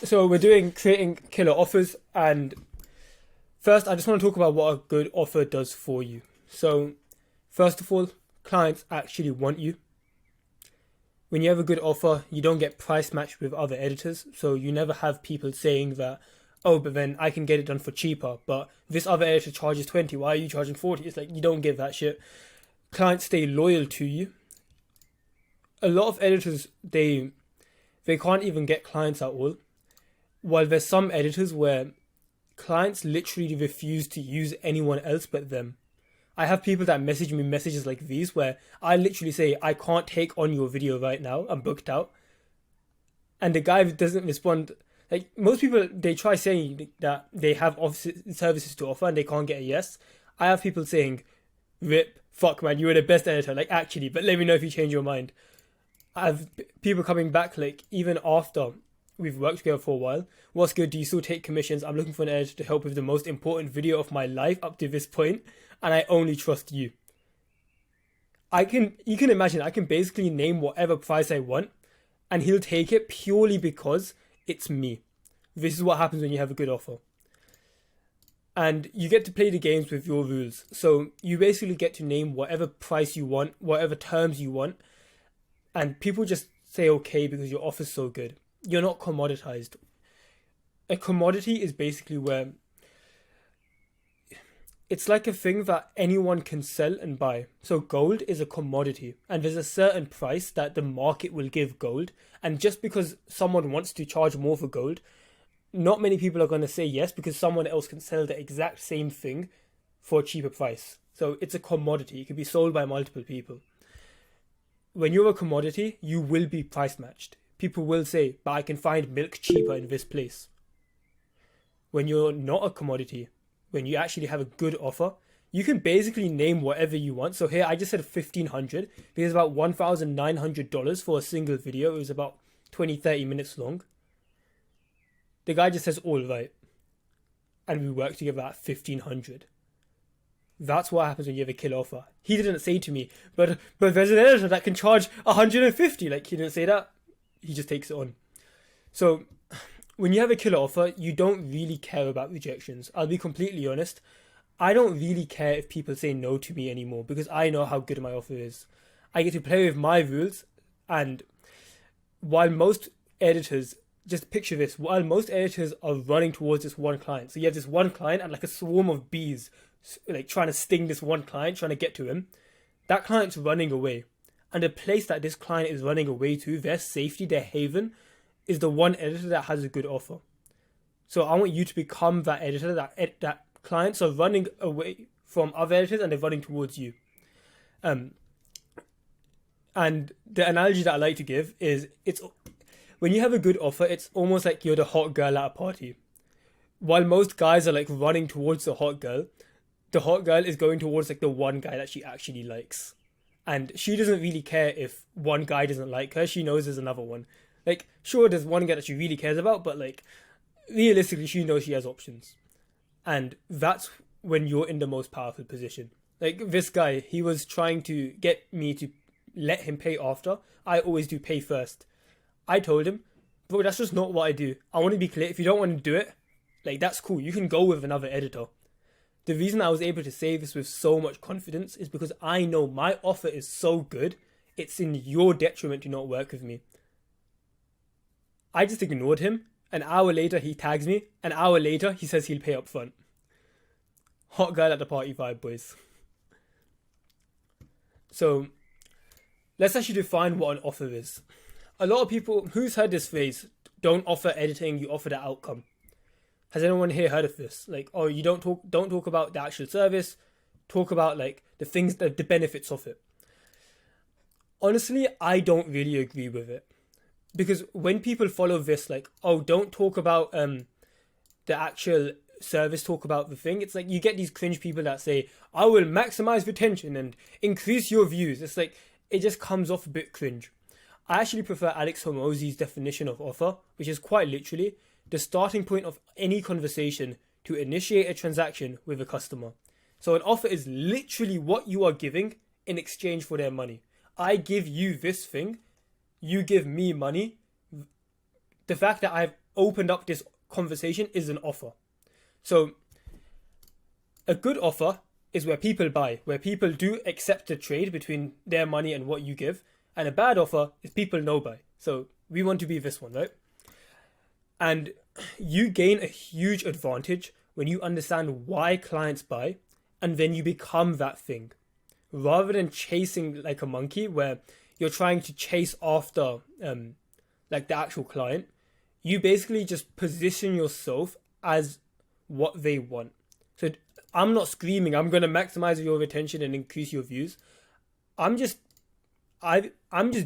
So we're doing creating killer offers, and first I just want to talk about what a good offer does for you. So first of all, clients actually want you. When you have a good offer, you don't get price matched with other editors, so you never have people saying that, oh, but then I can get it done for cheaper, but this other editor charges 20, why are you charging 40? It's like you don't give that shit. Clients stay loyal to you. A lot of editors they can't even get clients at all. While there's some editors where clients literally refuse to use anyone else but them. I have people that message me messages like these where I literally say, I can't take on your video right now, I'm booked out. And the guy doesn't respond. Like most people, they try saying that they have services to offer and they can't get a yes. I have people saying, rip, fuck man, you were the best editor, like actually, but let me know if you change your mind. I have people coming back like even after we've worked together for a while. What's good? Do you still take commissions? I'm looking for an editor to help with the most important video of my life up to this point, and I only trust you. You can imagine, I can basically name whatever price I want, and he'll take it purely because it's me. This is what happens when you have a good offer. And you get to play the games with your rules. So you basically get to name whatever price you want, whatever terms you want, and people just say okay because your offer's so good. You're not commoditized. A commodity is basically where it's like a thing that anyone can sell and buy. So gold is a commodity, and there's a certain price that the market will give gold. And just because someone wants to charge more for gold, not many people are going to say yes because someone else can sell the exact same thing for a cheaper price. So it's a commodity. It can be sold by multiple people. When you're a commodity, you will be price matched. People will say, but I can find milk cheaper in this place. When you're not a commodity, when you actually have a good offer, you can basically name whatever you want. So here I just said 1,500 because it's about $1,900 for a single video. It was about 20-30 minutes long. The guy just says all right, and we work together at 1,500. That's what happens when you have a killer offer. He didn't say to me, but there's an editor that can charge 150. Like he didn't say that. He just takes it on. So when you have a killer offer, you don't really care about rejections. I'll be completely honest. I don't really care if people say no to me anymore because I know how good my offer is. I get to play with my rules, and while most editors, just picture this, while most editors are running towards this one client. So you have this one client and like a swarm of bees like trying to sting this one client, trying to get to him. That client's running away. And the place that this client is running away to, their safety, their haven, is the one editor that has a good offer. So I want you to become that editor that clients are running away from other editors and they're running towards you. And the analogy that I like to give is it's when you have a good offer, it's almost like you're the hot girl at a party. While most guys are like running towards the hot girl is going towards like the one guy that she actually likes. And she doesn't really care if one guy doesn't like her. She knows there's another one. Like, sure, there's one guy that she really cares about, but like, realistically, she knows she has options. And that's when you're in the most powerful position. Like, this guy, he was trying to get me to let him pay after. I always do pay first. I told him, bro, that's just not what I do. I want to be clear. If you don't want to do it, like, that's cool. You can go with another editor. The reason I was able to say this with so much confidence is because I know my offer is so good, it's in your detriment to not work with me. I just ignored him. An hour later, he tags me. An hour later, he says he'll pay up front. Hot girl at the party vibe, boys. So, let's actually define what an offer is. A lot of people, who's heard this phrase, don't offer editing, you offer the outcome. Has anyone here heard of this? Like, oh, you don't talk about the actual service, talk about like the things, the benefits of it. Honestly, I don't really agree with it. Because when people follow this, like, oh, don't talk about the actual service, talk about the thing. It's like you get these cringe people that say, I will maximize retention and increase your views. It's like, it just comes off a bit cringe. I actually prefer Alex Hormozi's definition of offer, which is quite literally the starting point of any conversation to initiate a transaction with a customer. So an offer is literally what you are giving in exchange for their money. I give you this thing, you give me money. The fact that opened up this conversation is an offer. So a good offer is where people buy, where people do accept the trade between their money and what you give. And a bad offer is people no buy. So we want to be this one, right? And you gain a huge advantage when you understand why clients buy, and then you become that thing. Rather than chasing like a monkey where you're trying to chase after like the actual client, you basically just position yourself as what they want. So I'm not screaming, I'm going to maximize your retention and increase your views. I'm just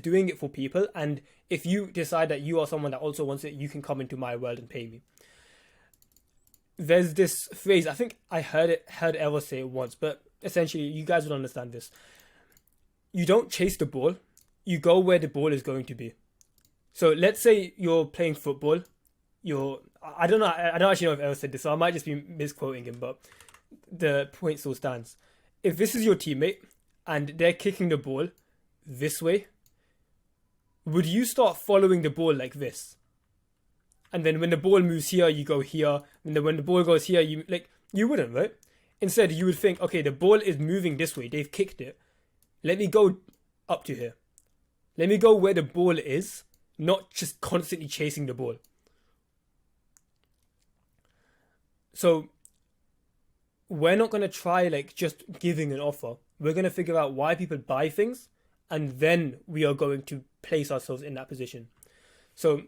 doing it for people, and if you decide that you are someone that also wants it, you can come into my world and pay me. There's this phrase, I think I heard Eva say it once, but essentially you guys will understand this. You don't chase the ball, you go where the ball is going to be. So let's say you're playing football, I don't actually know if Eva said this, so I might just be misquoting him, but the point still stands. If this is your teammate and they're kicking the ball this way, would you start following the ball like this? And then when the ball moves here, you go here. And then when the ball goes here, you wouldn't, right? Instead, you would think, okay, the ball is moving this way. They've kicked it. Let me go up to here. Let me go where the ball is, not just constantly chasing the ball. So we're not going to try like just giving an offer. We're going to figure out why people buy things, and then we are going to place ourselves in that position. So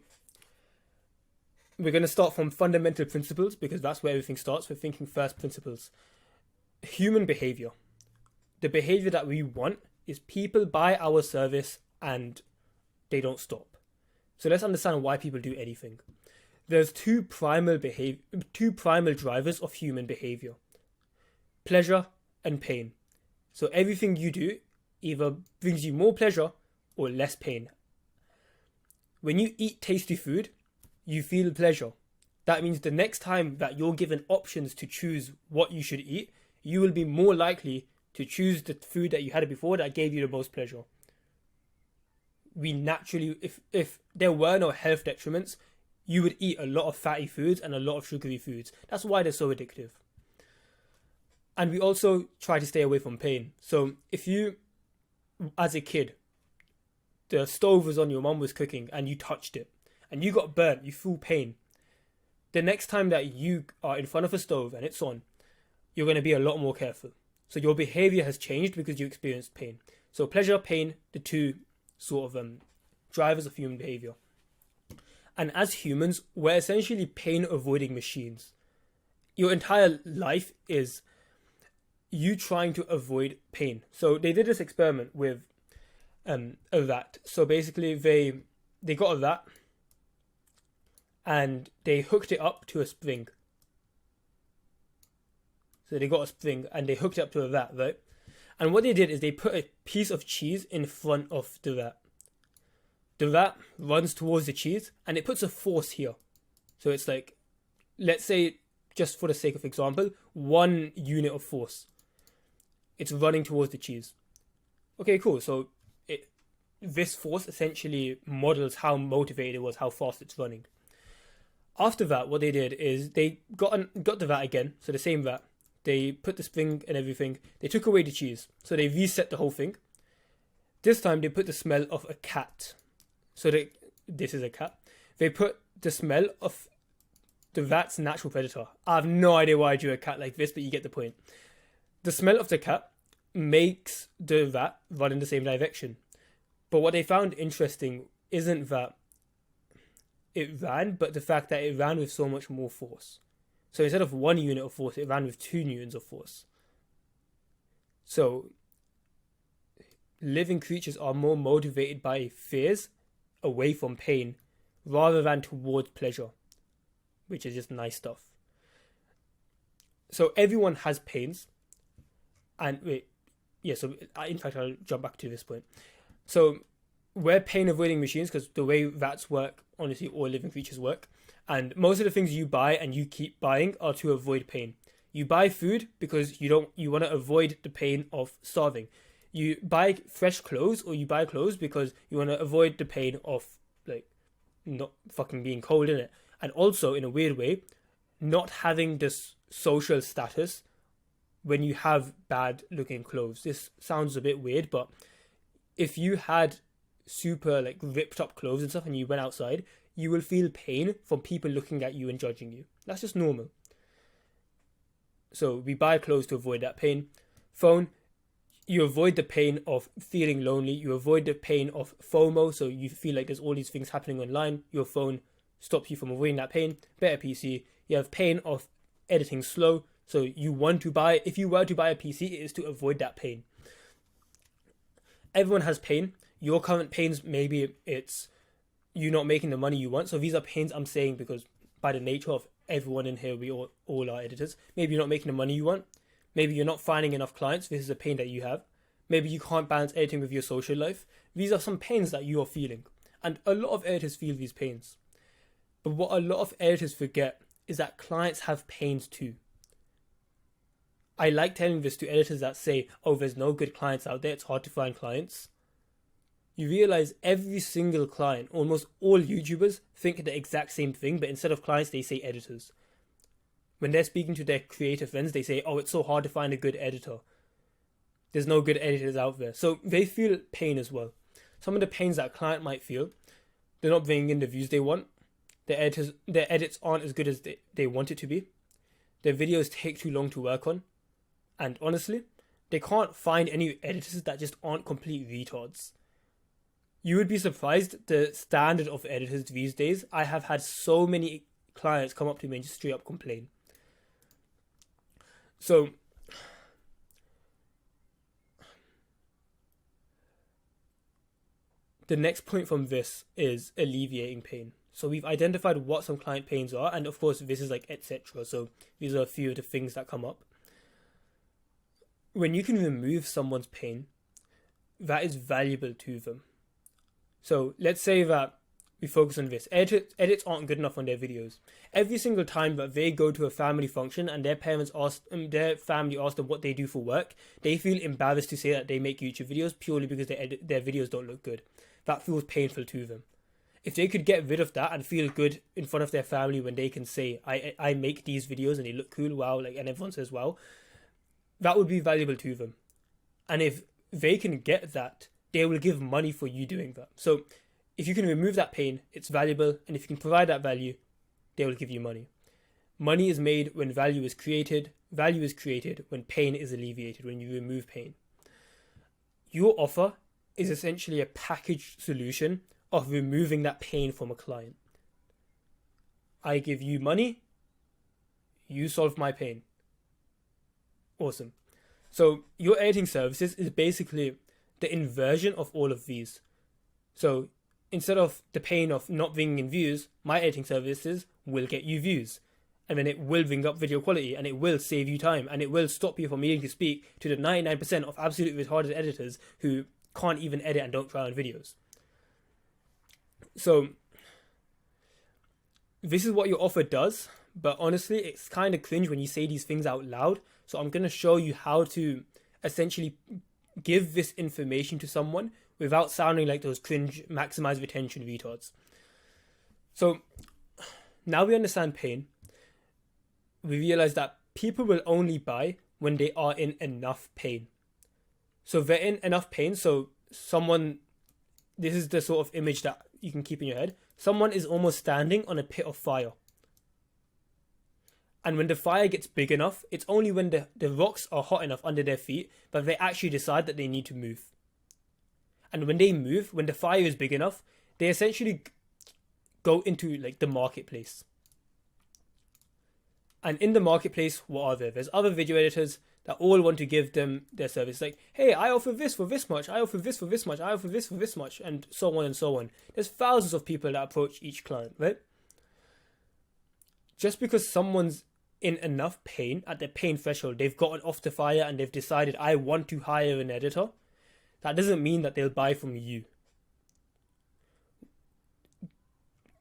we're going to start from fundamental principles, because that's where everything starts. We're thinking first principles. Human behavior. The behavior that we want is people buy our service and they don't stop. So let's understand why people do anything. There's two primal drivers of human behavior: pleasure and pain. So everything you do either brings you more pleasure or less pain. When you eat tasty food, you feel pleasure. That means the next time that you're given options to choose what you should eat, you will be more likely to choose the food that you had before that gave you the most pleasure. We naturally, if there were no health detriments, you would eat a lot of fatty foods and a lot of sugary foods. That's why they're so addictive. And we also try to stay away from pain. So if you, as a kid, the stove was on, your mum was cooking and you touched it and you got burnt, you feel pain. The next time that you are in front of a stove and it's on, you're going to be a lot more careful. So your behavior has changed because you experienced pain. So pleasure, pain, the two sort of drivers of human behavior. And as humans, we're essentially pain-avoiding machines. Your entire life is you trying to avoid pain. So they did this experiment with a rat. So basically they got a rat and they hooked it up to a spring. So they got a spring and they hooked it up to a rat, right? And what they did is they put a piece of cheese in front of the rat. The rat runs towards the cheese and it puts a force here. So it's like, let's say, just for the sake of example, 1 unit of force. It's running towards the cheese. Okay, cool. So this force essentially models how motivated it was, how fast it's running. After that, what they did is they got the rat again, so the same rat. They put the spring and everything. They took away the cheese, so they reset the whole thing. This time they put the smell of a cat. So this is a cat. They put the smell of the rat's natural predator. I have no idea why I drew a cat like this, but you get the point. The smell of the cat makes the rat run in the same direction. But what they found interesting isn't that it ran, but the fact that it ran with so much more force. So instead of 1 unit of force, it ran with 2 newtons of force. So living creatures are more motivated by fears away from pain rather than towards pleasure, which is just nice stuff. So everyone has pains. And so in fact, I'll jump back to this point. So we're pain avoiding machines because the way rats work, honestly, all living creatures work. And most of the things you buy and you keep buying are to avoid pain. You buy food because you want to avoid the pain of starving. You buy fresh clothes, or you buy clothes because you want to avoid the pain of like not fucking being cold, innit? And also, in a weird way, not having this social status when you have bad looking clothes. This sounds a bit weird, but if you had super like ripped up clothes and stuff and you went outside, you will feel pain from people looking at you and judging you. That's just normal. So we buy clothes to avoid that pain. Phone, you avoid the pain of feeling lonely. You avoid the pain of FOMO, so you feel like there's all these things happening online. Your phone stops you from avoiding that pain. Better PC. You have pain of editing slow, so you want to buy, if you were to buy a PC, it is to avoid that pain. Everyone has pain. Your current pains, maybe it's you not making the money you want. So these are pains I'm saying because by the nature of everyone in here, we all are editors. Maybe you're not making the money you want. Maybe you're not finding enough clients. This is a pain that you have. Maybe you can't balance editing with your social life. These are some pains that you are feeling. And a lot of editors feel these pains. But what a lot of editors forget is that clients have pains too. I like telling this to editors that say, oh, there's no good clients out there, it's hard to find clients. You realize every single client, almost all YouTubers, think the exact same thing, but instead of clients, they say editors. When they're speaking to their creative friends, they say, oh, it's so hard to find a good editor. There's no good editors out there. So they feel pain as well. Some of the pains that a client might feel, they're not bringing in the views they want. Their edits aren't as good as they want it to be. Their videos take too long to work on. And honestly, they can't find any editors that just aren't complete retards. You would be surprised the standard of editors these days. I have had so many clients come up to me and just straight up complain. So, the next point from this is alleviating pain. So we've identified what some client pains are, and of course this is like etc. So these are a few of the things that come up. When you can remove someone's pain, that is valuable to them. So let's say that we focus on this. Edits aren't good enough on their videos. Every single time that they go to a family function and their family ask them what they do for work, they feel embarrassed to say that they make YouTube videos purely because their videos don't look good. That feels painful to them. If they could get rid of that and feel good in front of their family when they can say, I make these videos and they look cool, wow, like, and everyone says wow, that would be valuable to them. And if they can get that, they will give money for you doing that. So if you can remove that pain, it's valuable. And if you can provide that value, they will give you money. Money is made when value is created. Value is created when pain is alleviated, when you remove pain. Your offer is essentially a packaged solution of removing that pain from a client. I give you money, you solve my pain. Awesome. So your editing services is basically the inversion of all of these. So instead of the pain of not bringing in views, my editing services will get you views. And then it will bring up video quality, and it will save you time, and it will stop you from needing to speak to the 99% of absolutely retarded editors who can't even edit and don't try on videos. So this is what your offer does, but honestly, it's kind of cringe when you say these things out loud. So I'm going to show you how to essentially give this information to someone without sounding like those cringe maximize retention retards. So now we understand pain. We realize that people will only buy when they are in enough pain. So they're in enough pain. So this is the sort of image that you can keep in your head. Someone is almost standing on a pit of fire. And when the fire gets big enough, it's only when the rocks are hot enough under their feet that they actually decide that they need to move. And when they move, when the fire is big enough, they essentially go into like the marketplace. And in the marketplace, what are there? There's other video editors that all want to give them their service. Like, hey, I offer this for this much, I offer this for this much, I offer this for this much, and so on and so on. There's thousands of people that approach each client, right? Just because someone's in enough pain, at their pain threshold, they've gotten off the fire and they've decided, I want to hire an editor, that doesn't mean that they'll buy from you.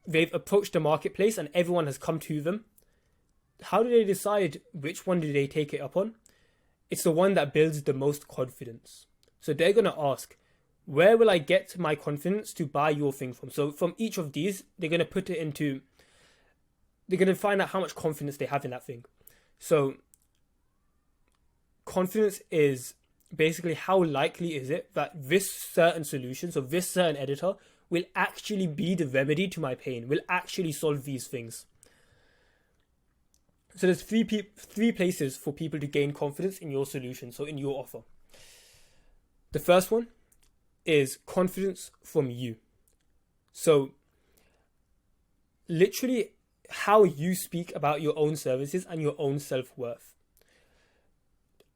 They've approached the marketplace and everyone has come to them. How do they decide which one do they take it up on? It's the one that builds the most confidence. So they're going to ask, where will I get my confidence to buy your thing from? So from each of these, they're going to put it into they're going to find out how much confidence they have in that thing. So confidence is basically how likely is it that this certain solution, so this certain editor, will actually be the remedy to my pain, will actually solve these things. So there's three places for people to gain confidence in your solution, so in your offer. The first one is confidence from you. So literally how you speak about your own services and your own self-worth.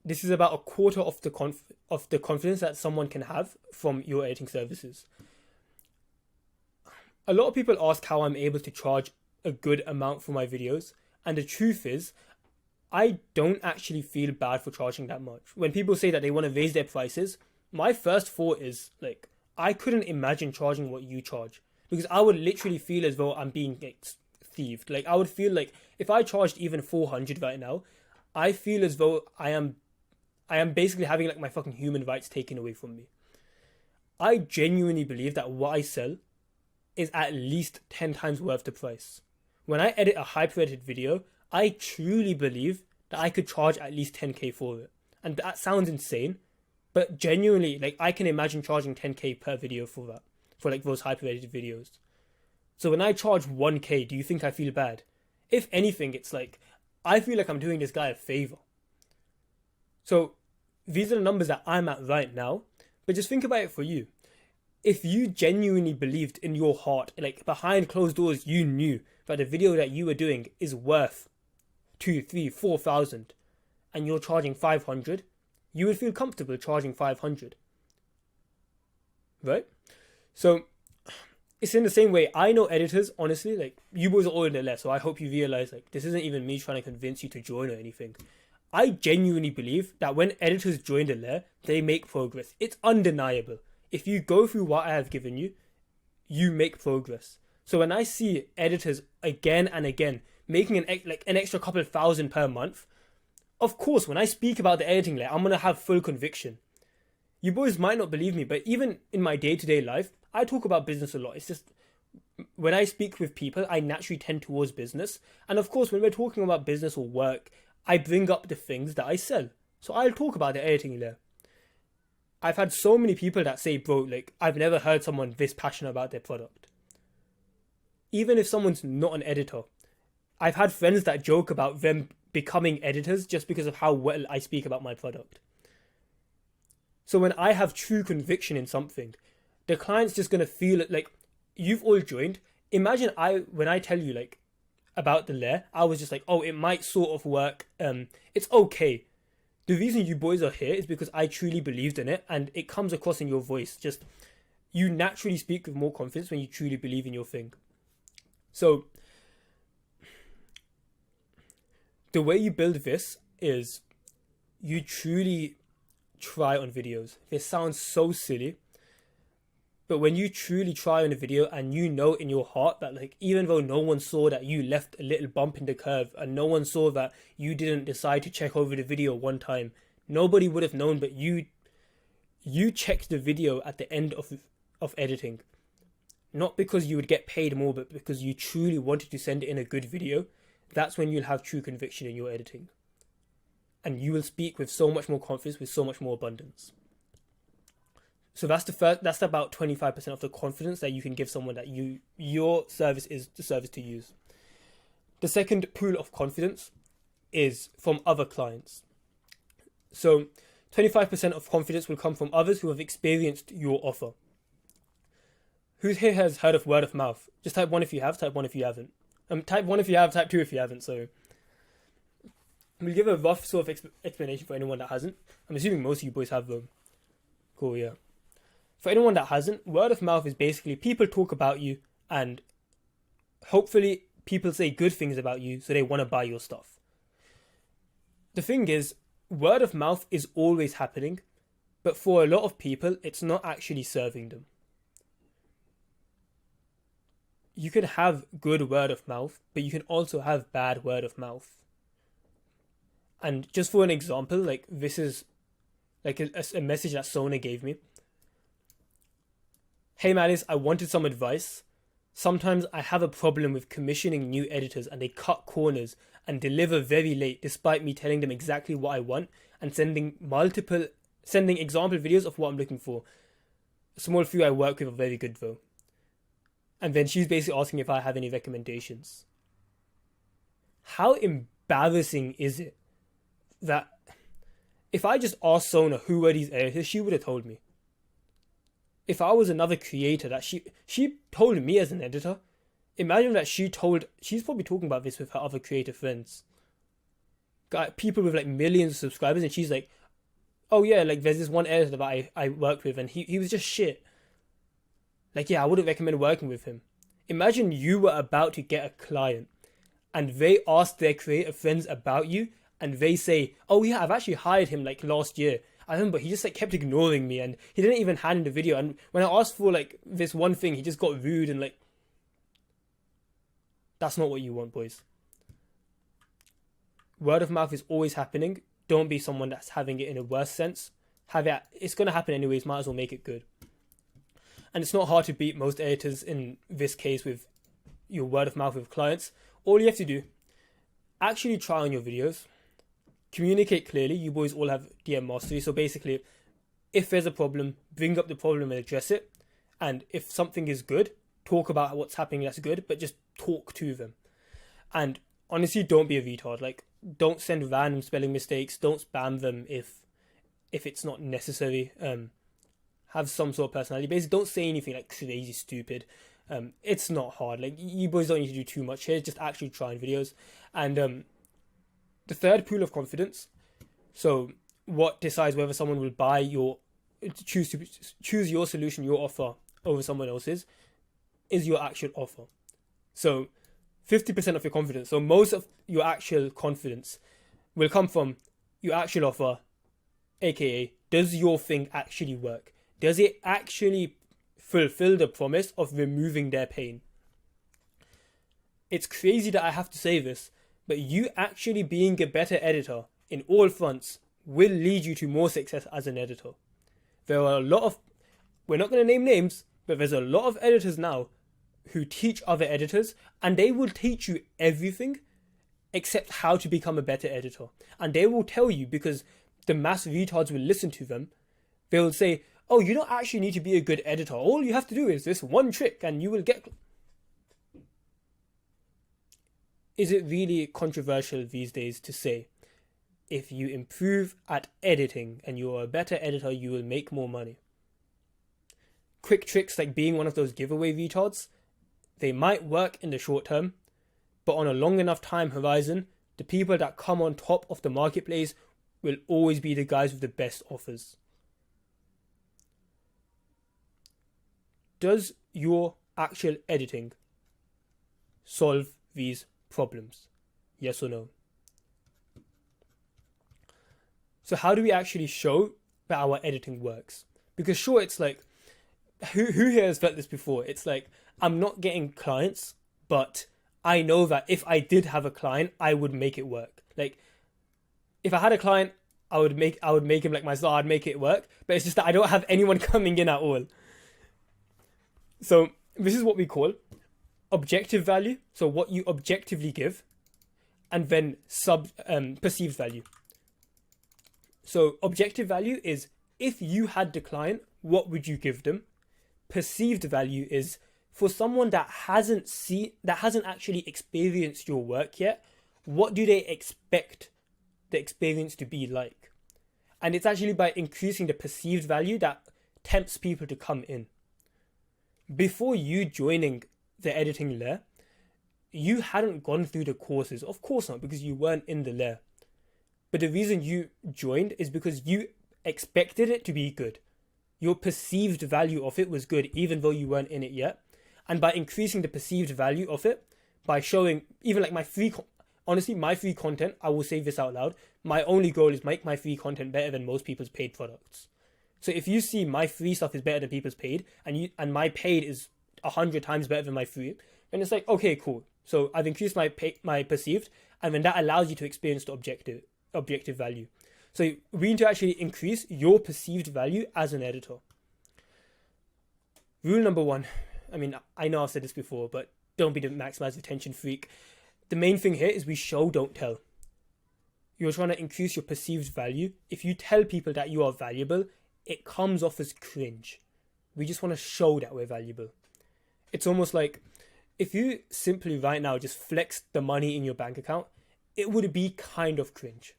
This is about a quarter of the confidence that someone can have from your editing services. A lot of people ask how I'm able to charge a good amount for my videos. And the truth is, I don't actually feel bad for charging that much. When people say that they want to raise their prices, my first thought is, like, I couldn't imagine charging what you charge. Because I would literally feel as though I'm being thieved. Like, I would feel like if I charged even 400 right now, I feel as though I am basically having like my fucking human rights taken away from me. I genuinely believe that what I sell is at least 10 times worth the price. When I edit a hyper-edited video, I truly believe that I could charge at least 10k for it. And that sounds insane, but genuinely, like, I can imagine charging 10k per video for that, for like those hyper-edited videos. So when I charge 1k, do you think I feel bad? If anything, it's like, I feel like I'm doing this guy a favor. So these are the numbers that I'm at right now, but just think about it for you. If you genuinely believed in your heart, like behind closed doors, you knew that the video that you were doing is worth 2, 3, 4,000 and you're charging 500, you would feel comfortable charging 500. Right? So it's in the same way. I know editors, honestly, like, you boys are all in the left, so I hope you realize, like, this isn't even me trying to convince you to join or anything. I genuinely believe that when editors join the lair, they make progress. It's undeniable. If you go through what I have given you, you make progress. So when I see editors again and again making an extra couple of thousand per month, of course, when I speak about the editing layer, I'm going to have full conviction. You boys might not believe me, but even in my day-to-day life, I talk about business a lot. It's just, when I speak with people, I naturally tend towards business. And of course, when we're talking about business or work, I bring up the things that I sell. So I'll talk about the editing layer. I've had so many people that say, bro, like, I've never heard someone this passionate about their product. Even if someone's not an editor, I've had friends that joke about them becoming editors just because of how well I speak about my product. So when I have true conviction in something, the client's just going to feel it. Like, you've all joined. Imagine when I tell you, like, about the lair, I was just like, oh, it might sort of work. It's okay. The reason you boys are here is because I truly believed in it, and it comes across in your voice. Just, you naturally speak with more confidence when you truly believe in your thing. So the way you build this is you truly try on videos. This sounds so silly, but when you truly try on a video and you know in your heart that, like, even though no one saw that you left a little bump in the curve and no one saw that you didn't decide to check over the video one time, nobody would have known, but you checked the video at the end of editing. Not because you would get paid more, but because you truly wanted to send in a good video. That's when you'll have true conviction in your editing. And you will speak with so much more confidence, with so much more abundance. So that's about 25% of the confidence that you can give someone that your service is the service to use. The second pool of confidence is from other clients. So 25% of confidence will come from others who have experienced your offer. Who here has heard of word of mouth? Just type 1 if you have, type 1 if you haven't. Type 1 if you have, type 2 if you haven't. So we'll give a rough sort of explanation for anyone that hasn't. I'm assuming most of you boys have them. Cool, yeah. For anyone that hasn't, word of mouth is basically people talk about you and hopefully people say good things about you so they want to buy your stuff. The thing is, word of mouth is always happening, but for a lot of people, it's not actually serving them. You can have good word of mouth, but you can also have bad word of mouth. And just for an example, like, this is like a message that Sona gave me. Hey Malice, I wanted some advice. Sometimes I have a problem with commissioning new editors and they cut corners and deliver very late despite me telling them exactly what I want and sending example videos of what I'm looking for. A small few I work with are very good though. And then she's basically asking if I have any recommendations. How embarrassing is it that if I just asked Sona who were these editors, she would have told me. If I was another creator that she told me as an editor, imagine that she's probably talking about this with her other creator friends. Got people with like millions of subscribers, and she's like, oh yeah, like there's this one editor that I worked with and he was just shit. Like, yeah, I wouldn't recommend working with him. Imagine you were about to get a client and they asked their creator friends about you and they say, oh yeah, I've actually hired him like last year. I remember he just like kept ignoring me and he didn't even hand in the video. And when I asked for like this one thing, he just got rude and like, that's not what you want, boys. Word of mouth is always happening. Don't be someone that's having it in a worse sense. It's going to happen anyways, might as well make it good. And it's not hard to beat most editors in this case with your word of mouth with clients. All you have to do, actually try on your videos. Communicate clearly. You boys all have DM mastery. So basically, if there's a problem, bring up the problem and address it. And if something is good, talk about what's happening that's good, but just talk to them. And honestly, don't be a retard. Like, don't send random spelling mistakes. Don't spam them if it's not necessary. Have some sort of personality. Basically, don't say anything like crazy stupid. It's not hard. Like, you boys don't need to do too much here. Just actually try in videos. And the third pool of confidence. So what decides whether someone will buy choose your solution, your offer over someone else's, is your actual offer. So 50% of your confidence. So most of your actual confidence will come from your actual offer, aka does your thing actually work? Does it actually fulfill the promise of removing their pain? It's crazy that I have to say this, but you actually being a better editor in all fronts will lead you to more success as an editor. There are a lot of, we're not going to name names, but there's a lot of editors now who teach other editors, and they will teach you everything except how to become a better editor. And they will tell you, because the mass retards will listen to them, they will say, oh, you don't actually need to be a good editor. All you have to do is this one trick and you will get... Is it really controversial these days to say, if you improve at editing and you're a better editor, you will make more money? Quick tricks like being one of those giveaway retards, they might work in the short term, but on a long enough time horizon, the people that come on top of the marketplace will always be the guys with the best offers. Does your actual editing solve these problems? Yes or no? So how do we actually show that our editing works? Because sure, it's like, who here has felt this before? It's like, I'm not getting clients, but I know that if I did have a client, I would make it work. Like, if I had a client, I would make him like my star, I'd make it work. But it's just that I don't have anyone coming in at all. So this is what we call objective value. So what you objectively give, and then perceived value. So objective value is if you had the client, what would you give them? Perceived value is for someone that hasn't actually experienced your work yet, what do they expect the experience to be like? And it's actually by increasing the perceived value that tempts people to come in. Before you joining the editing layer, you hadn't gone through the courses. Of course not, because you weren't in the layer. But the reason you joined is because you expected it to be good. Your perceived value of it was good, even though you weren't in it yet. And by increasing the perceived value of it, by showing, even like my free content, I will say this out loud, my only goal is make my free content better than most people's paid products. So if you see my free stuff is better than people's paid, and my paid is 100 times better than my free, then it's like, okay, cool. So I've increased my perceived, and then that allows you to experience the objective value. So we need to actually increase your perceived value as an editor. Rule number 1, I mean, I know I've said this before, but don't be the maximize retention freak. The main thing here is we show, don't tell. You're trying to increase your perceived value. If you tell people that you are valuable, it comes off as cringe. We just want to show that we're valuable. It's almost like if you simply right now just flex the money in your bank account, it would be kind of cringe.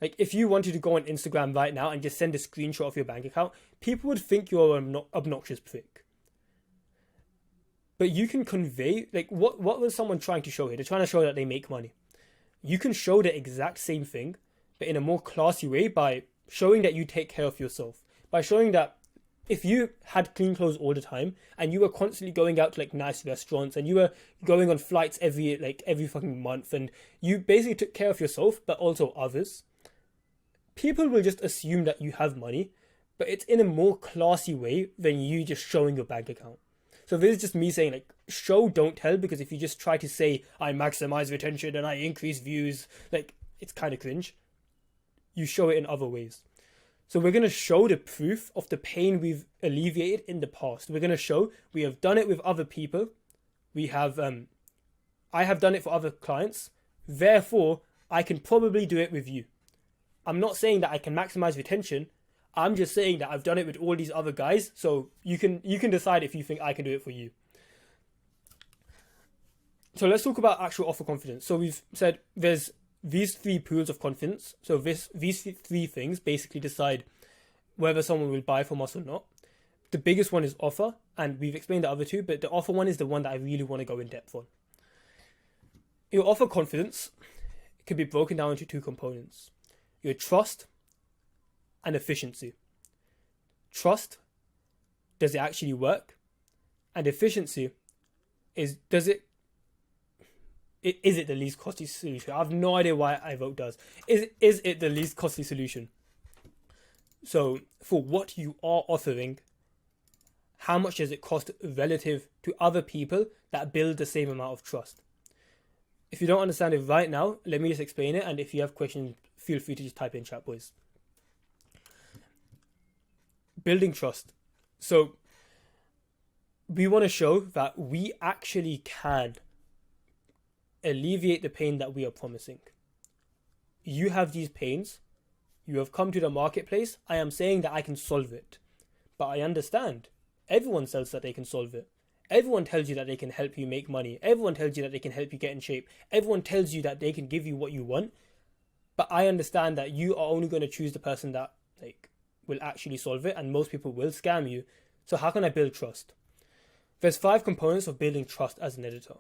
Like if you wanted to go on Instagram right now and just send a screenshot of your bank account, people would think you're an obnoxious prick. But you can convey, like what was someone trying to show here? They're trying to show that they make money. You can show the exact same thing, but in a more classy way by showing that you take care of yourself. By showing that if you had clean clothes all the time and you were constantly going out to like nice restaurants and you were going on flights every fucking month and you basically took care of yourself but also others, people will just assume that you have money, but it's in a more classy way than you just showing your bank account. So this is just me saying like show, don't tell, because if you just try to say I maximize retention and I increase views, like it's kind of cringe. You show it in other ways. So we're going to show the proof of the pain we've alleviated in the past. We're going to show we have done it with other people. We have, I have done it for other clients. Therefore, I can probably do it with you. I'm not saying that I can maximize retention. I'm just saying that I've done it with all these other guys. So you can decide if you think I can do it for you. So let's talk about actual offer confidence. So we've said there's these 3 pools of confidence. So these 3 things basically decide whether someone will buy from us or not. The biggest one is offer, and we've explained the other 2, but the offer one is the one that I really want to go in depth on. Your offer confidence can be broken down into 2 components: your trust and efficiency. Trust, does it actually work? And efficiency is it the least costly solution? I have no idea why iVote does. Is it the least costly solution? So for what you are offering, how much does it cost relative to other people that build the same amount of trust? If you don't understand it right now, let me just explain it. And if you have questions, feel free to just type in chat, boys. Building trust. So we want to show that we actually can alleviate the pain that we are promising. You have these pains. You have come to the marketplace. I am saying that I can solve it. But I understand. Everyone says that they can solve it. Everyone tells you that they can help you make money. Everyone tells you that they can help you get in shape. Everyone tells you that they can give you what you want. But I understand that you are only going to choose the person that will actually solve it, and most people will scam you. So how can I build trust? There's 5 components of building trust as an editor.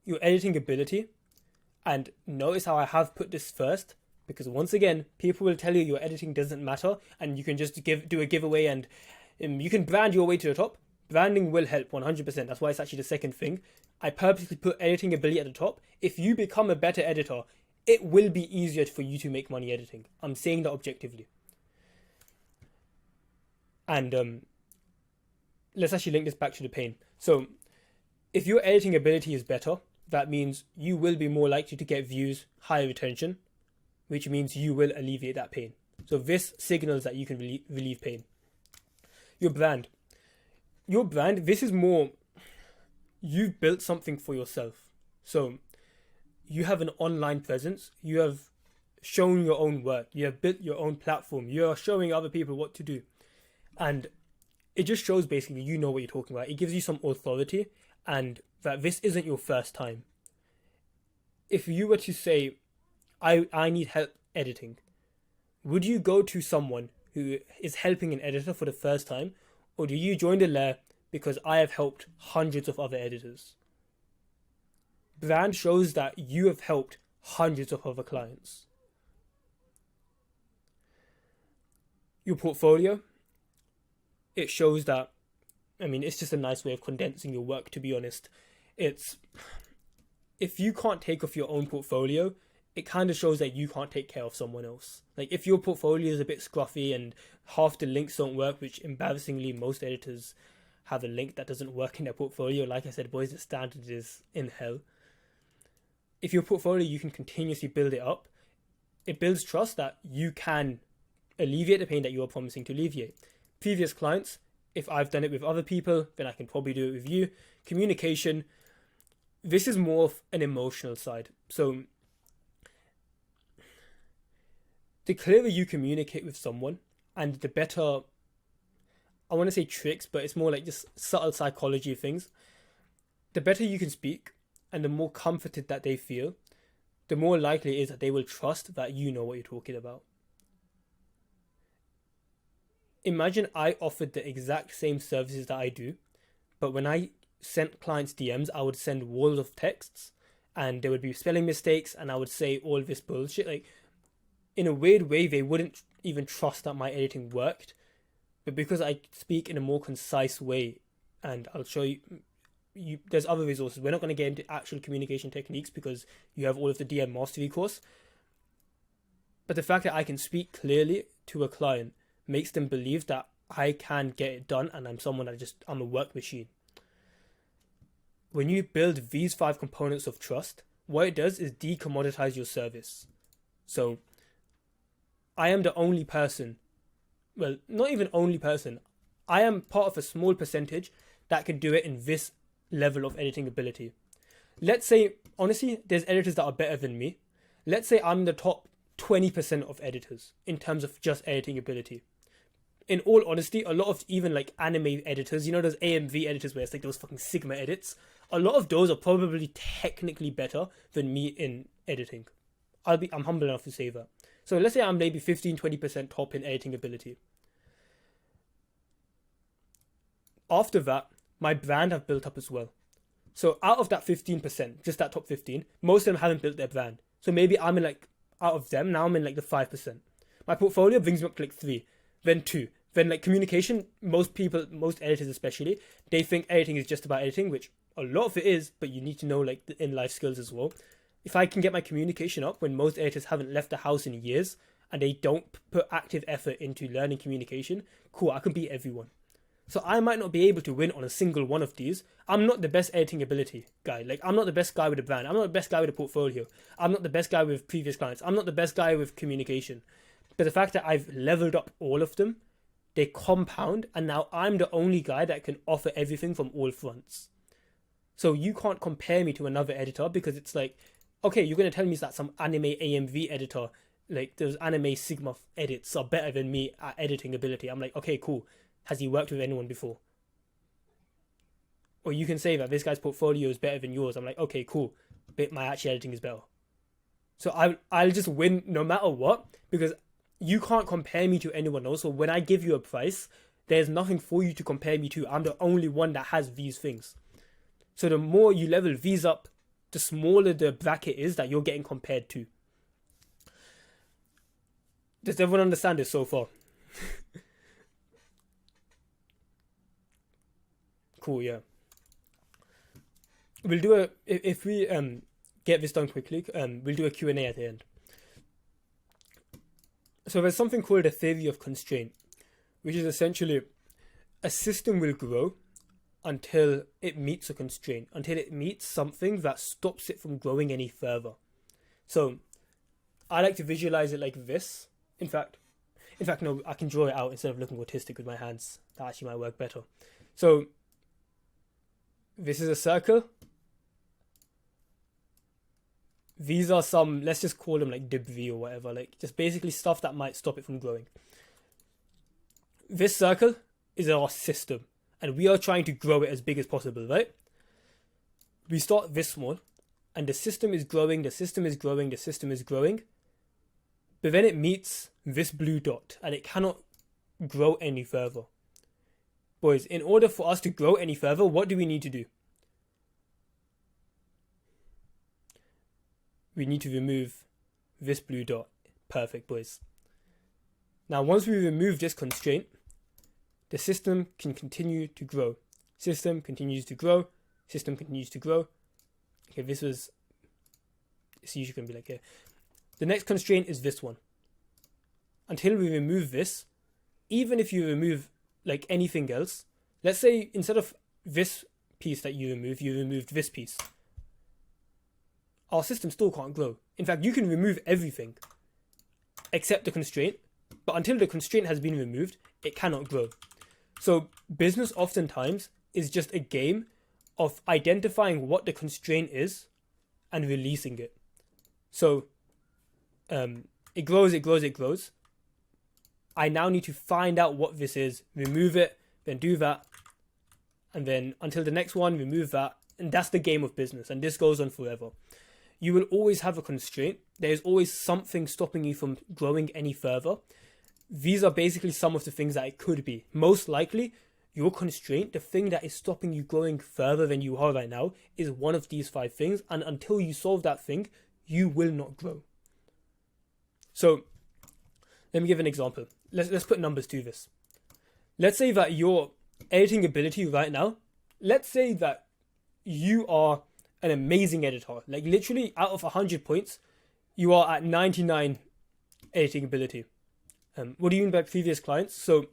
Your editing ability, and notice how I have put this first, because once again, people will tell you your editing doesn't matter and you can just do a giveaway and you can brand your way to the top. Branding will help 100%. That's why it's actually the second thing. I purposely put editing ability at the top. If you become a better editor, it will be easier for you to make money editing. I'm saying that objectively. And let's actually link this back to the pain. So if your editing ability is better, that means you will be more likely to get views, higher retention, which means you will alleviate that pain. So this signals that you can relieve pain. Your brand, this is more, you've built something for yourself. So you have an online presence. You have shown your own work. You have built your own platform. You are showing other people what to do. And it just shows basically you know what you're talking about. It gives you some authority, and that this isn't your first time. If you were to say, I need help editing, would you go to someone who is helping an editor for the first time, or do you join the lair because I have helped hundreds of other editors? Brand shows that you have helped hundreds of other clients. Your portfolio, it shows that, it's just a nice way of condensing your work, to be honest. If you can't take off your own portfolio, it kind of shows that you can't take care of someone else. Like if your portfolio is a bit scruffy and half the links don't work, which embarrassingly most editors have a link that doesn't work in their portfolio. Like I said, boys, the standard is in hell. If your portfolio, you can continuously build it up. It builds trust that you can alleviate the pain that you are promising to alleviate. Previous clients, If I've done it with other people, then I can probably do it with you. Communication, this is more of an emotional side. So the clearer you communicate with someone, and the better, I want to say tricks, but it's more like just subtle psychology of things. The better you can speak, and the more comforted that they feel, the more likely it is that they will trust that you know what you're talking about. Imagine I offered the exact same services that I do, but when I sent clients DMs, I would send walls of texts, and there would be spelling mistakes, and I would say all this bullshit. Like, in a weird way, they wouldn't even trust that my editing worked. But because I speak in a more concise way, and I'll show you, there's other resources. We're not going to get into actual communication techniques because you have all of the DM mastery course. But the fact that I can speak clearly to a client makes them believe that I can get it done, and I'm a work machine. When you build these 5 components of trust, what it does is decommoditize your service. So I am the only person, well, not even only person, I am part of a small percentage that can do it in this level of editing ability. Let's say, honestly, there's editors that are better than me. Let's say I'm the top 20% of editors in terms of just editing ability. In all honesty, a lot of even like anime editors, you know those AMV editors where it's like those fucking Sigma edits, a lot of those are probably technically better than me in editing. I'm humble enough to say that. So let's say I'm maybe 15-20% top in editing ability. After that, my brand have built up as well. So out of that 15%, just that top 15, most of them haven't built their brand. So maybe I'm in like, out of them, now I'm in like the 5%. My portfolio brings me up to like 3, then 2. Then like communication, most editors especially, they think editing is just about editing, which a lot of it is, but you need to know like the in-life skills as well. If I can get my communication up when most editors haven't left the house in years and they don't put active effort into learning communication, cool, I can beat everyone. So I might not be able to win on a single one of these. I'm not the best editing ability guy. Like, I'm not the best guy with a brand. I'm not the best guy with a portfolio. I'm not the best guy with previous clients. I'm not the best guy with communication. But the fact that I've leveled up all of them, they compound, and now I'm the only guy that can offer everything from all fronts. So you can't compare me to another editor because it's like, okay, you're going to tell me that some anime AMV editor, like those anime Sigma edits are better than me at editing ability. I'm like, okay, cool. Has he worked with anyone before? Or you can say that this guy's portfolio is better than yours. I'm like, okay, cool. But my actual editing is better. So I'll just win no matter what, because you can't compare me to anyone else. So when I give you a price, there's nothing for you to compare me to. I'm the only one that has these things. So the more you level these up, the smaller the bracket is that you're getting compared to. Does everyone understand this so far? Cool, yeah. We'll do if we get this done quickly, we'll do a Q&A at the end. So there's something called a theory of constraint, which is essentially a system will grow until it meets a constraint, until it meets something that stops it from growing any further. So I like to visualize it like this. In fact, no, I can draw it out instead of looking autistic with my hands. That actually might work better. So this is a circle. These are some, let's just call them like debris or whatever, like just basically stuff that might stop it from growing. This circle is our system, and we are trying to grow it as big as possible, right? We start this small, and the system is growing, the system is growing, the system is growing. But then it meets this blue dot, and it cannot grow any further. Boys, in order for us to grow any further, what do we need to do? We need to remove this blue dot. Perfect, boys. Now, once we remove this constraint, the system can continue to grow. System continues to grow. System continues to grow. Okay, this was... It's usually going to be like here. The next constraint is this one. Until we remove this, even if you remove like anything else, let's say instead of this piece that you removed this piece. Our system still can't grow. In fact, you can remove everything except the constraint, but until the constraint has been removed, it cannot grow. So business oftentimes is just a game of identifying what the constraint is and releasing it. So it grows, it grows, it grows. I now need to find out what this is, remove it, then do that, and then until the next one, remove that. And that's the game of business, and this goes on forever. You will always have a constraint. There is always something stopping you from growing any further. These are basically some of the things that it could be. Most likely, your constraint, the thing that is stopping you growing further than you are right now, is one of these 5 things. And until you solve that thing, you will not grow. So, let me give an example. Let's put numbers to this. Let's say that your editing ability right now, let's say that you are an amazing editor. Like literally out of 100 points, you are at 99 editing ability. What do you mean by previous clients? So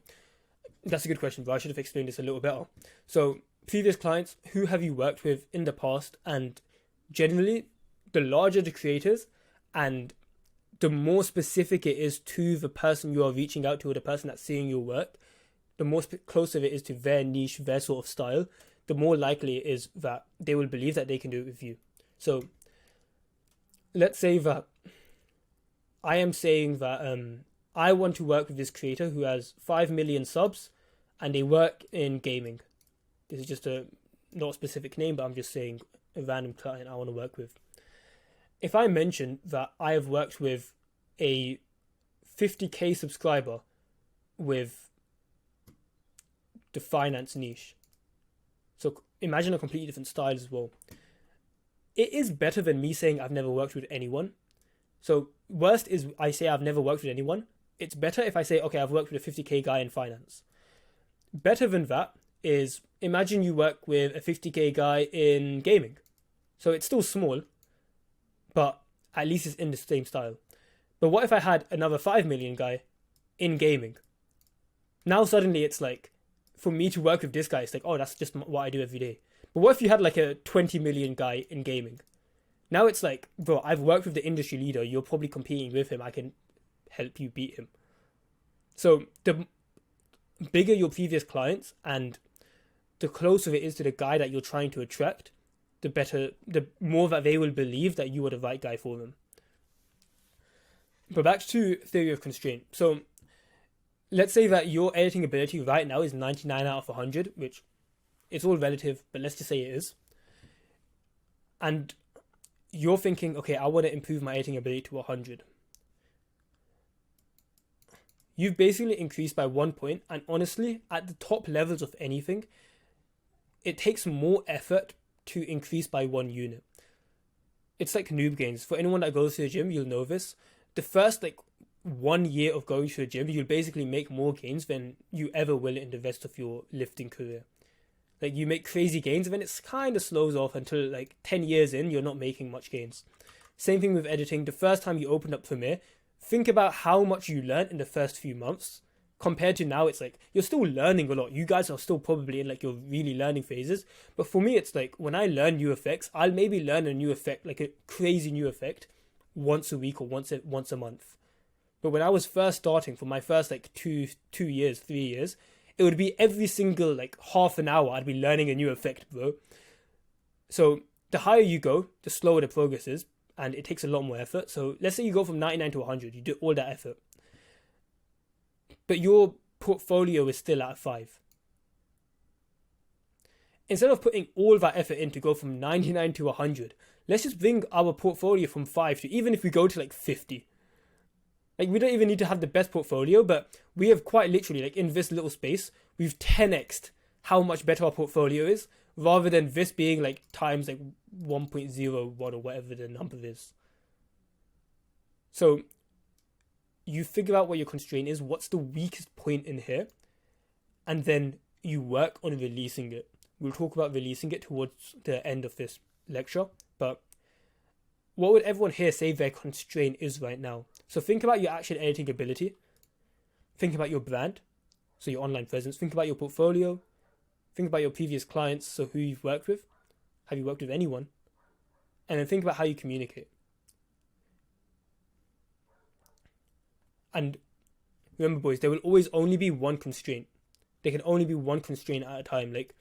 that's a good question, but I should have explained this a little better. So previous clients, who have you worked with in the past? And generally, the larger the creators and the more specific it is to the person you are reaching out to or the person that's seeing your work, the more closer it is to their niche, their sort of style, the more likely it is that they will believe that they can do it with you. So let's say that I am saying that I want to work with this creator who has 5 million subs and they work in gaming. This is just a not a specific name, but I'm just saying a random client I want to work with. If I mention that I have worked with a 50k subscriber with the finance niche, so imagine a completely different style as well. It is better than me saying I've never worked with anyone. So worst is I say I've never worked with anyone. It's better if I say, okay, I've worked with a 50k guy in finance. Better than that is imagine you work with a 50k guy in gaming. So it's still small, but at least it's in the same style. But what if I had another 5 million guy in gaming? Now suddenly it's like, for me to work with this guy, it's like, oh, that's just what I do every day. But what if you had like a 20 million guy in gaming? Now it's like, bro, I've worked with the industry leader. You're probably competing with him. I can help you beat him. So the bigger your previous clients and the closer it is to the guy that you're trying to attract, the better, the more that they will believe that you are the right guy for them. But back to theory of constraint. So let's say that your editing ability right now is 99 out of 100, which it's all relative, but let's just say it is. And you're thinking, okay, I want to improve my editing ability to 100. You've basically increased by 1 point, and honestly, at the top levels of anything, it takes more effort to increase by 1 unit. It's like noob gains. For anyone that goes to the gym, you'll know this. The first 1 year of going to the gym, you'll basically make more gains than you ever will in the rest of your lifting career. Like, you make crazy gains, and then it kind of slows off until 10 years in, you're not making much gains. Same thing with editing. The first time you opened up Premiere, think about how much you learned in the first few months compared to now. It's like you're still learning a lot. You guys are still probably in your really learning phases. But for me, it's like when I learn new effects, I'll maybe learn a new effect, like a crazy new effect, once a week or once a month. But when I was first starting, for my first 2 years, 3 years, it would be every single half an hour I'd be learning a new effect, bro. So the higher you go, the slower the progress is, and it takes a lot more effort. So let's say you go from 99 to 100, you do all that effort, but your portfolio is still at 5. Instead of putting all that effort in to go from 99 to 100, let's just bring our portfolio from 5 to, even if we go to 50. We don't even need to have the best portfolio, but we have quite literally, in this little space, we've 10x'd how much better our portfolio is, rather than this being times 1.01 or whatever the number is. So you figure out what your constraint is, what's the weakest point in here, and then you work on releasing it. We'll talk about releasing it towards the end of this lecture, but what would everyone here say their constraint is right now? So think about your actual editing ability. Think about your brand, so your online presence. Think about your portfolio. Think about your previous clients, so who you've worked with. Have you worked with anyone? And then think about how you communicate. And remember, boys, there will always only be one constraint. There can only be one constraint at a time. Like,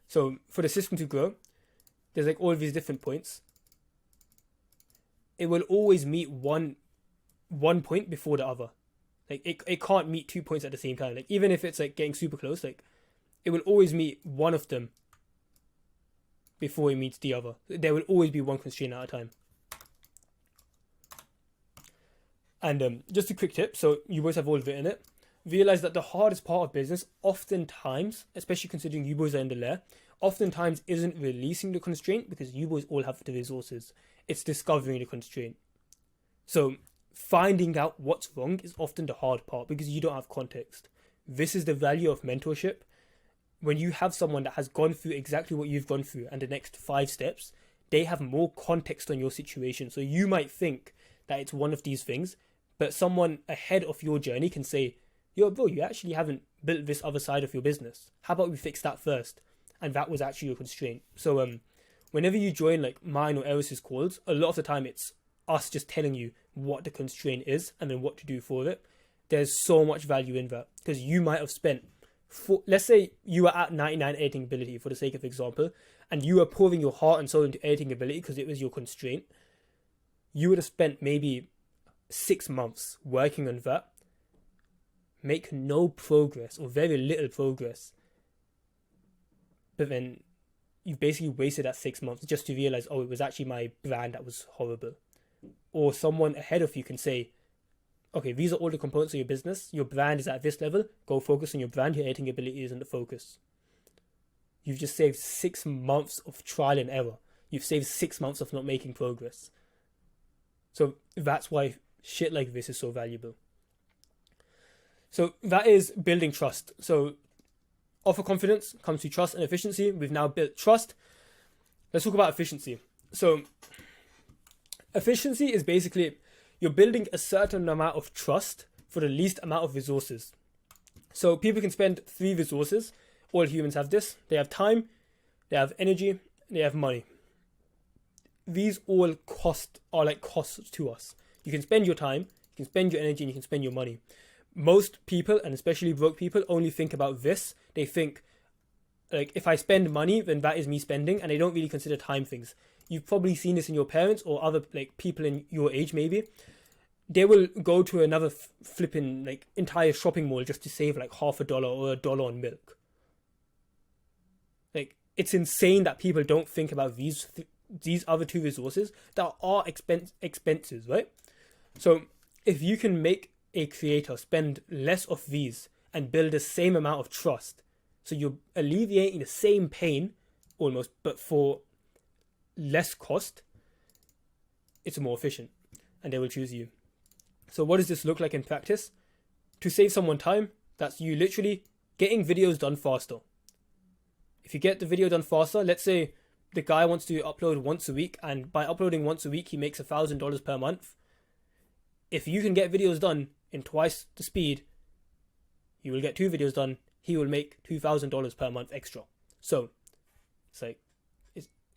so for the system to grow, there's like all of these different points. It will always meet one point before the other. Like it can't meet 2 points at the same time. Like even if it's like getting super close, like it will always meet one of them before it meets the other. There will always be one constraint at a time. And just a quick tip, so you boys have all written it. Realize that the hardest part of business, oftentimes, especially considering you boys are in the lair, oftentimes isn't releasing the constraint because you boys all have the resources. It's discovering the constraint. So finding out what's wrong is often the hard part because you don't have context. This is the value of mentorship. When you have someone that has gone through exactly what you've gone through and the next 5 steps, they have more context on your situation. So you might think that it's one of these things, but someone ahead of your journey can say, yo, bro, you actually haven't built this other side of your business. How about we fix that first? And that was actually your constraint. So whenever you join like mine or Eris's calls, a lot of the time it's us just telling you what the constraint is and then what to do for it. There's so much value in that because you might have spent, let's say you are at 99 editing ability for the sake of example, and you are pouring your heart and soul into editing ability because it was your constraint. You would have spent maybe 6 months working on that, make no progress or very little progress, but then you've basically wasted that 6 months just to realize, oh, it was actually my brand that was horrible. Or someone ahead of you can say, okay, these are all the components of your business. Your brand is at this level. Go focus on your brand. Your editing ability isn't the focus. You've just saved 6 months of trial and error. You've saved 6 months of not making progress. So that's why shit like this is so valuable. So that is building trust. So offer confidence comes to trust and efficiency. We've now built trust. Let's talk about efficiency. So efficiency is basically you're building a certain amount of trust for the least amount of resources. So people can spend 3 resources. All humans have this. They have time, they have energy, they have money. These all are like costs to us. You can spend your time, you can spend your energy, and you can spend your money. Most people, and especially broke people, only think about this. They think, like, if I spend money, then that is me spending, and they don't really consider time things. You've probably seen this in your parents or other like people in your age maybe. They will go to another flipping like entire shopping mall just to save like $50 or $1 on milk. Like, it's insane that people don't think about these other 2 resources that are expenses, right? So if you can make a creator spend less of these and build the same amount of trust, so you're alleviating the same pain almost, but for less cost, it's more efficient and they will choose you. So what does this look like in practice? To save someone time, that's you literally getting videos done faster. If you get the video done faster, let's say the guy wants to upload once a week, and by uploading once a week, he makes $1,000 per month. If you can get videos done in twice the speed, you will get 2 videos done. He will make $2,000 per month extra. So it's like,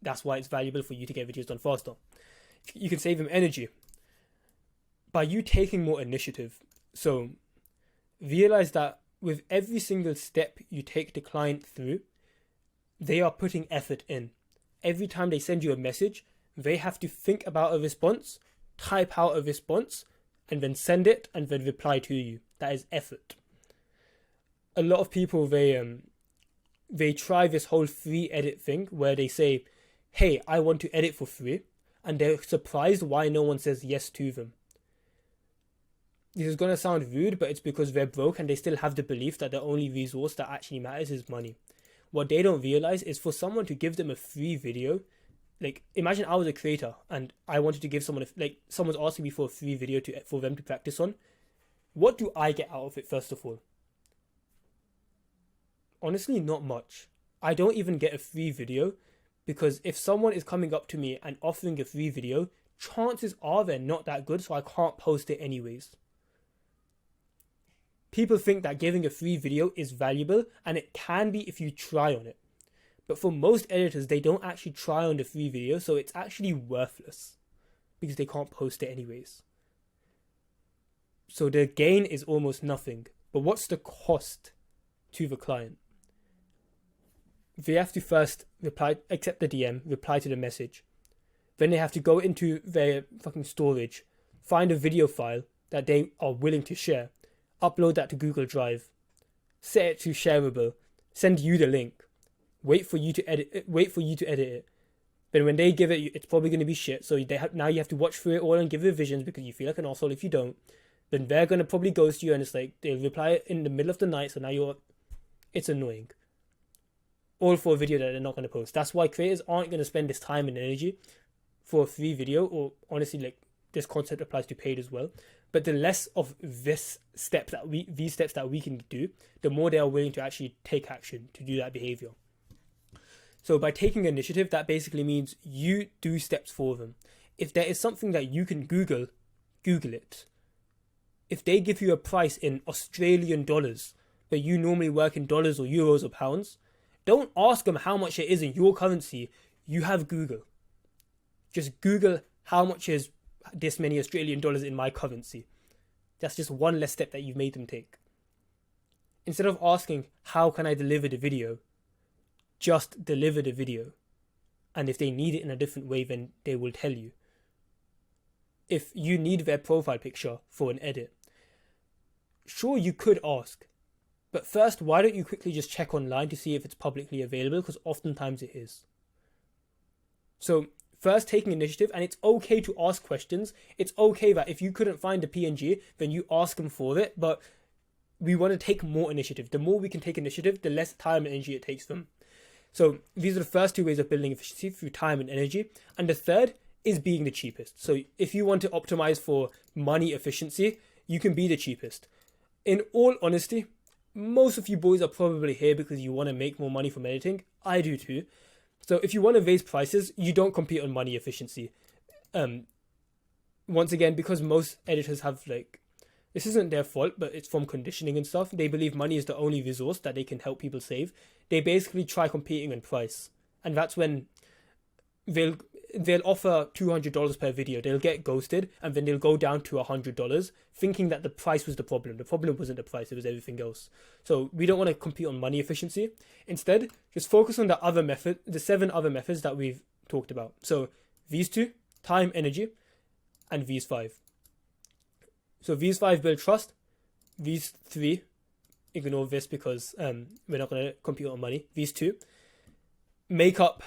that's why it's valuable for you to get videos done faster. You can save him energy by you taking more initiative. So realize that with every single step you take the client through, they are putting effort in. Every time they send you a message, they have to think about a response, type out a response, and then send it and then reply to you. That is effort. A lot of people, they try this whole free edit thing where they say, hey, I want to edit for free, and they're surprised why no one says yes to them. This is going to sound rude, but it's because they're broke and they still have the belief that the only resource that actually matters is money. What they don't realize is for someone to give them a free video, like imagine I was a creator and I wanted to give someone, like someone's asking me for a free video for them to practice on. What do I get out of it first of all? Honestly, not much. I don't even get a free video because if someone is coming up to me and offering a free video, chances are they're not that good, so I can't post it anyways. People think that giving a free video is valuable, and it can be if you try on it. But for most editors, they don't actually try on the free video, so it's actually worthless because they can't post it anyways. So the gain is almost nothing. But what's the cost? to the client. They have to first accept the DM, reply to the message. Then they have to go into their fucking storage, find a video file that they are willing to share, upload that to Google Drive, set it to shareable, send you the link, wait for you to edit it. Then when they give it, it's probably going to be shit. So now you have to watch through it all and give revisions because you feel like an asshole if you don't. Then they're going to probably ghost you, and it's like they'll reply in the middle of the night. So now it's annoying. All for a video that they're not going to post. That's why creators aren't going to spend this time and energy for a free video, or honestly, like, this concept applies to paid as well. But the less of these steps that we can do, the more they are willing to actually take action to do that behavior. So by taking initiative, that basically means you do steps for them. If there is something that you can Google it. If they give you a price in Australian dollars, but you normally work in dollars or euros or pounds, don't ask them how much it is in your currency. You have Google. Just Google how much is this many Australian dollars in my currency. That's just one less step that you've made them take. Instead of asking, how can I deliver the video? Just deliver the video. And if they need it in a different way, then they will tell you. If you need their profile picture for an edit, sure, you could ask. But first, why don't you quickly just check online to see if it's publicly available? Because oftentimes it is. So first, taking initiative, and it's okay to ask questions. It's okay that if you couldn't find a PNG, then you ask them for it. But we want to take more initiative. The more we can take initiative, the less time and energy it takes them. So these are the first two ways of building efficiency, through time and energy. And the third is being the cheapest. So if you want to optimize for money efficiency, you can be the cheapest. In all honesty, most of you boys are probably here because you want to make more money from editing. I do too. So if you want to raise prices, you don't compete on money efficiency. Once again, because most editors have, like, this isn't their fault, but it's from conditioning and stuff. They believe money is the only resource that they can help people save. They basically try competing on price. And that's when they'll offer $200 per video. They'll get ghosted, and then they'll go down to $100, thinking that the price was the problem. The problem wasn't the price, it was everything else. So we don't want to compete on money efficiency. Instead, just focus on the 7 other methods that we've talked about. So these 2, time, energy, and these 5. So these 5 build trust. These 3, ignore this because we're not going to compete on money. These 2, make up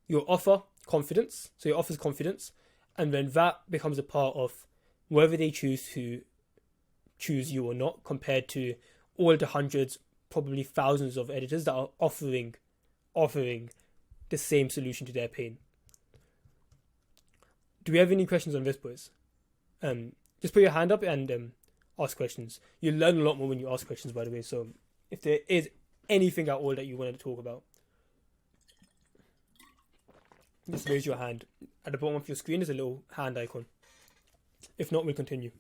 your offer confidence. So your offer's confidence, and then that becomes a part of whether they choose to choose you or not, compared to all the hundreds, probably thousands of editors that are offering the same solution to their pain. Do we have any questions on this, boys? Just put your hand up and ask questions. You learn a lot more when you ask questions, by the way. So if there is anything at all that you wanted to talk about, just raise your hand. At the bottom of your screen is a little hand icon. If not, we'll continue.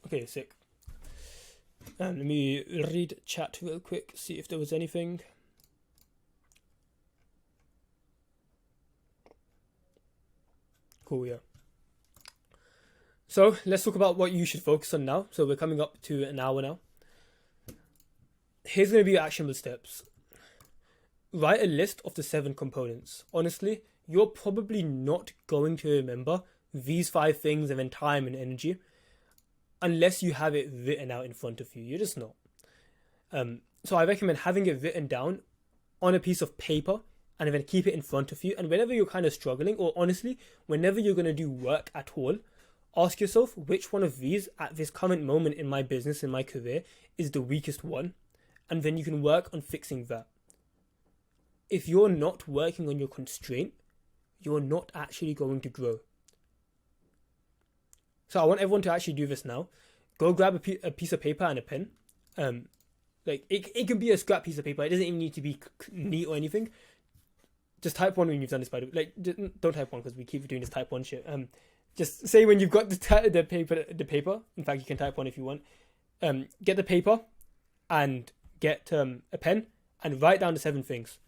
Okay, sick. And let me read chat real quick, see if there was anything. Cool, yeah. So let's talk about what you should focus on now. So we're coming up to an hour now. Here's going to be your actionable steps. Write a list of the 7 components. Honestly, you're probably not going to remember these 5 things and then time and energy unless you have it written out in front of you. You're just not. So I recommend having it written down on a piece of paper and then keep it in front of you. And whenever you're kind of struggling, or honestly, whenever you're going to do work at all, ask yourself which one of these at this current moment in my business, in my career, is the weakest one. And then you can work on fixing that. If you're not working on your constraint, you're not actually going to grow. So I want everyone to actually do this now. Go grab a piece of paper and a pen. Like it can be a scrap piece of paper. It doesn't even need to be neat or anything. Just type 1 when you've done this, by the way. Like, don't type 1 because we keep doing this type 1 shit. Just say when you've got the paper. In fact, you can type 1 if you want. Get the paper and get a pen and write down the 7 things.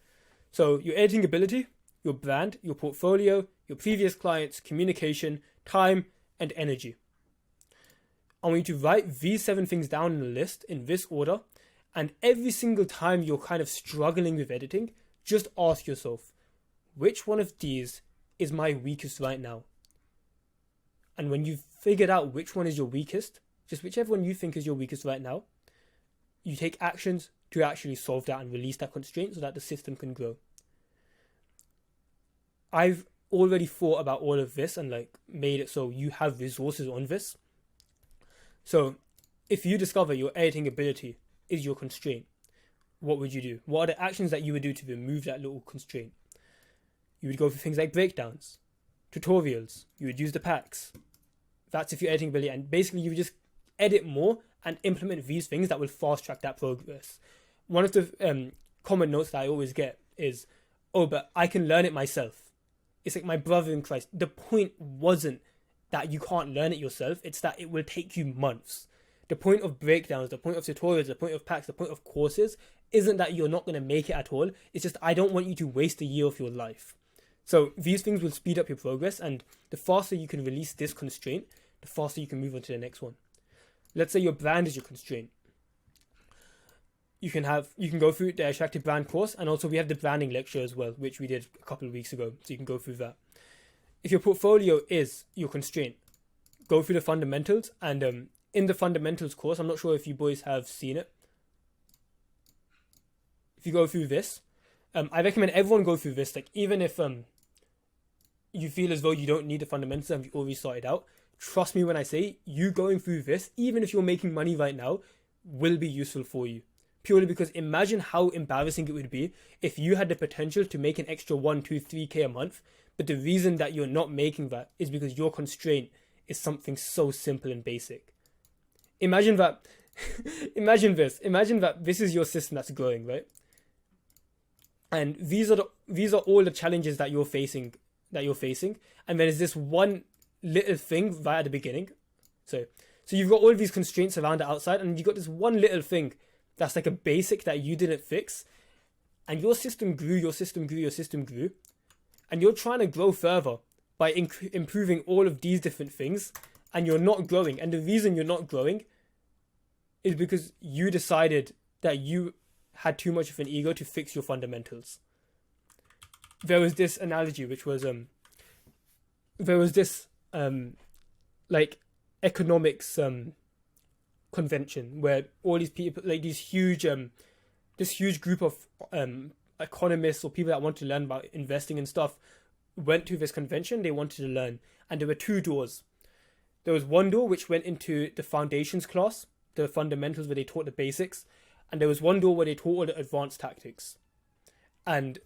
So your editing ability, your brand, your portfolio, your previous clients, communication, time, and energy. I want you to write these 7 things down in a list in this order. And every single time you're kind of struggling with editing, just ask yourself, which one of these is my weakest right now? And when you've figured out which one is your weakest, just whichever one you think is your weakest right now, you take actions to actually solve that and release that constraint so that the system can grow. I've already thought about all of this and like made it so you have resources on this. So if you discover your editing ability is your constraint, what would you do? What are the actions that you would do to remove that little constraint? You would go for things like breakdowns, tutorials, you would use the packs. That's if you're editing ability, and basically you would just edit more and implement these things that will fast track that progress. One of the common notes that I always get is, oh, but I can learn it myself. It's like my brother in Christ. The point wasn't that you can't learn it yourself, it's that it will take you months. The point of breakdowns, the point of tutorials, the point of packs, the point of courses isn't that you're not going to make it at all. It's just I don't want you to waste a year of your life. So these things will speed up your progress, and the faster you can release this constraint, the faster you can move on to the next one. Let's say your brand is your constraint. You can go through the attractive brand course, and also we have the branding lecture as well, which we did a couple of weeks ago, so you can go through that. If your portfolio is your constraint, go through the fundamentals, and in the fundamentals course, I'm not sure if you boys have seen it. If you go through this, I recommend everyone go through this. Like, even if you feel as though you don't need the fundamentals and you already sorted out, trust me when I say you going through this, even if you're making money right now, will be useful for you. Purely because imagine how embarrassing it would be if you had the potential to make an extra 1, 2, 3K a month, but the reason that you're not making that is because your constraint is something so simple and basic. Imagine that. Imagine that this is your system that's growing, right? And these are all the challenges that you're facing. And then there's this one little thing right at the beginning. So you've got all these constraints around the outside, and you've got this one little thing that's like a basic that you didn't fix. And your system grew, and you're trying to grow further by improving all of these different things, and you're not growing. And the reason you're not growing is because you decided that you had too much of an ego to fix your fundamentals. There was this analogy, which was like economics convention where all these people, like this huge group of economists or people that want to learn about investing and stuff, went to this convention. They wanted to learn, and there were 2 doors. There was one door which went into the foundations class, the fundamentals where they taught the basics, and there was one door where they taught all the advanced tactics. And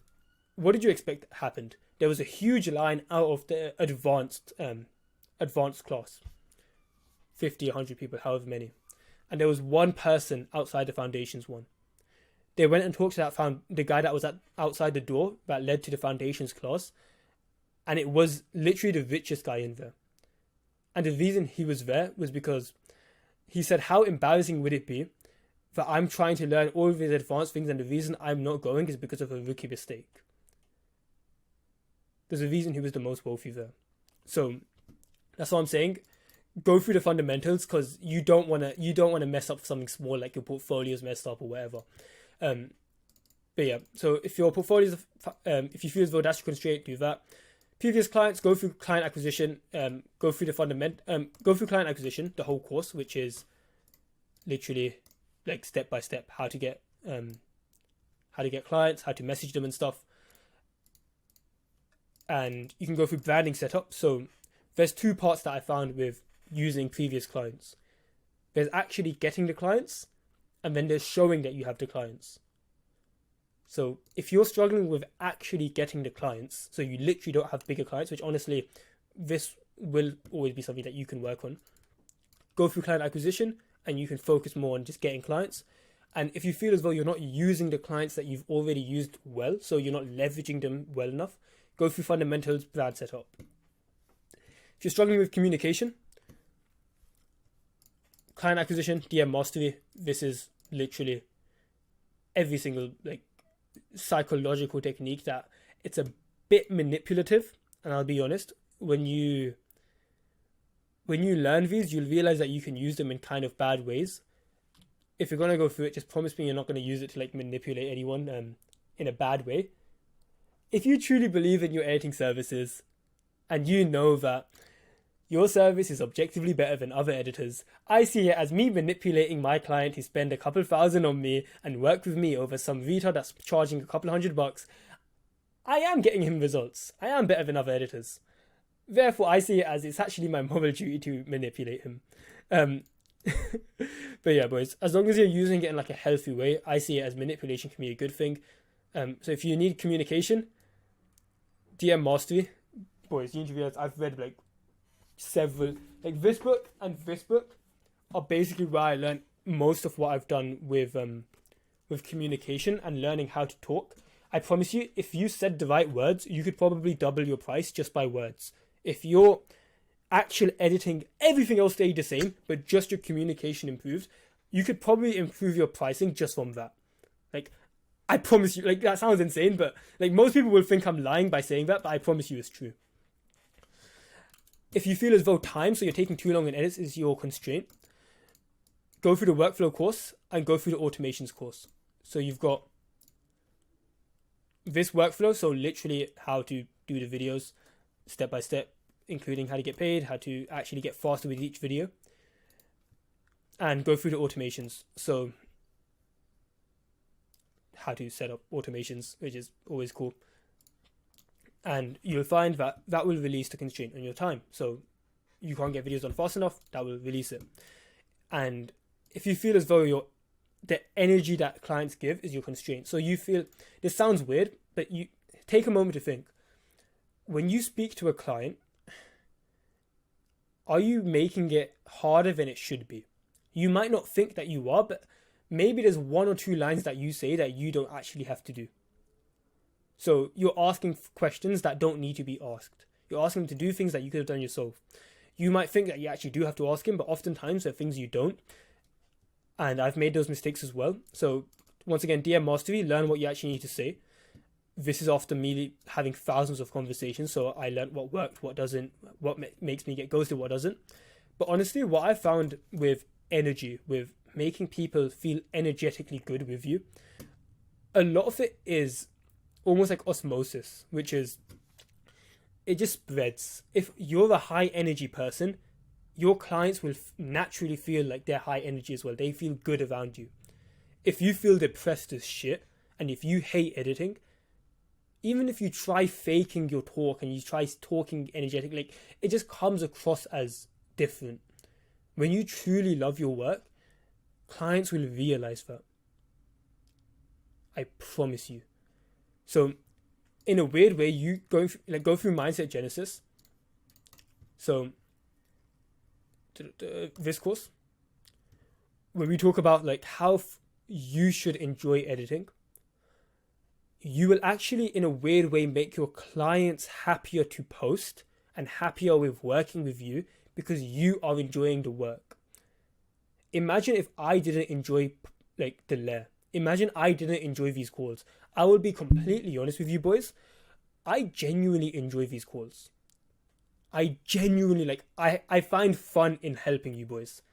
what did you expect happened? There was a huge line out of the advanced class, 50, 100 people, however many, and there was one person outside the foundations one. They went and talked to the guy that was outside the door that led to the foundations class, and it was literally the richest guy in there. And the reason he was there was because he said, how embarrassing would it be that I'm trying to learn all of these advanced things, and the reason I'm not going is because of a rookie mistake. There's a reason he was the most wealthy there. So that's what I'm saying. Go through the fundamentals, because you don't want to mess up something small like your portfolio's messed up or whatever. But yeah, so if your portfolio if you feel as though that's your constraint, do that. Previous clients, go through client acquisition. Go through client acquisition, the whole course, which is literally like step by step how to get clients, how to message them and stuff. And you can go through branding setup. So there's 2 parts that I found with using previous clients. There's actually getting the clients, and then there's showing that you have the clients. So if you're struggling with actually getting the clients, so you literally don't have bigger clients, which honestly, this will always be something that you can work on. Go through client acquisition, and you can focus more on just getting clients. And if you feel as though you're not using the clients that you've already used well, so you're not leveraging them well enough, go through fundamentals, brand setup. If you're struggling with communication, client acquisition, DM mastery. This is literally every single like psychological technique that it's a bit manipulative. And I'll be honest, when you when you learn these, you'll realize that you can use them in kind of bad ways. If you're gonna go through it, just promise me you're not gonna use it to like manipulate anyone in a bad way. If you truly believe in your editing services and you know that your service is objectively better than other editors, I see it as me manipulating my client to spend a couple thousand on me and work with me over some retard that's charging a couple $100. I am getting him results. I am better than other editors. Therefore, I see it as it's actually my moral duty to manipulate him. But yeah, boys, as long as you're using it in like a healthy way, I see it as manipulation can be a good thing. So if you need communication, DM Mastery. Boys, you need to realize I've read like several, like this book and this book are basically where I learned most of what I've done with communication and learning how to talk. I promise you, if you said the right words, you could probably double your price just by words. If your actual editing, everything else stayed the same, but just your communication improved, you could probably improve your pricing just from that. Like, I promise you, like, that sounds insane, but like most people will think I'm lying by saying that, but I promise you it's true. If you feel as though time, so you're taking too long in edits, is your constraint, go through the workflow course and go through the automations course. So you've got this workflow, so literally how to do the videos step by step, including how to get paid, how to actually get faster with each video, and go through the automations. So how to set up automations, which is always cool. And you'll find that that will release the constraint on your time. So you can't get videos done fast enough, that will release it. And if you feel as though the energy that clients give is your constraint, so you feel, this sounds weird, but you take a moment to think. When you speak to a client, are you making it harder than it should be? You might not think that you are, but maybe there's one or two lines that you say that you don't actually have to do. So you're asking questions that don't need to be asked. You're asking them to do things that you could have done yourself. You might think that you actually do have to ask him, but oftentimes there are things you don't. And I've made those mistakes as well. So once again, DM Mastery, learn what you actually need to say. This is after me having thousands of conversations, so I learned what worked, what doesn't, what makes me get ghosted, what doesn't. But honestly, what I found with energy, with making people feel energetically good with you, a lot of it is almost like osmosis, which is, it just spreads. If you're a high energy person, your clients will naturally feel like they're high energy as well. They feel good around you. If you feel depressed as shit, and if you hate editing, even if you try faking your talk and you try talking energetic, like, it just comes across as different. When you truly love your work, clients will realize that. I promise you. So, in a weird way, you go through Mindset Genesis. So, this course, where we talk about like how you should enjoy editing, you will actually, in a weird way, make your clients happier to post and happier with working with you because you are enjoying the work. Imagine if I didn't enjoy like the lair. Imagine I didn't enjoy these calls. I will be completely honest with you boys. I genuinely enjoy these calls. I genuinely I find fun in helping you boys.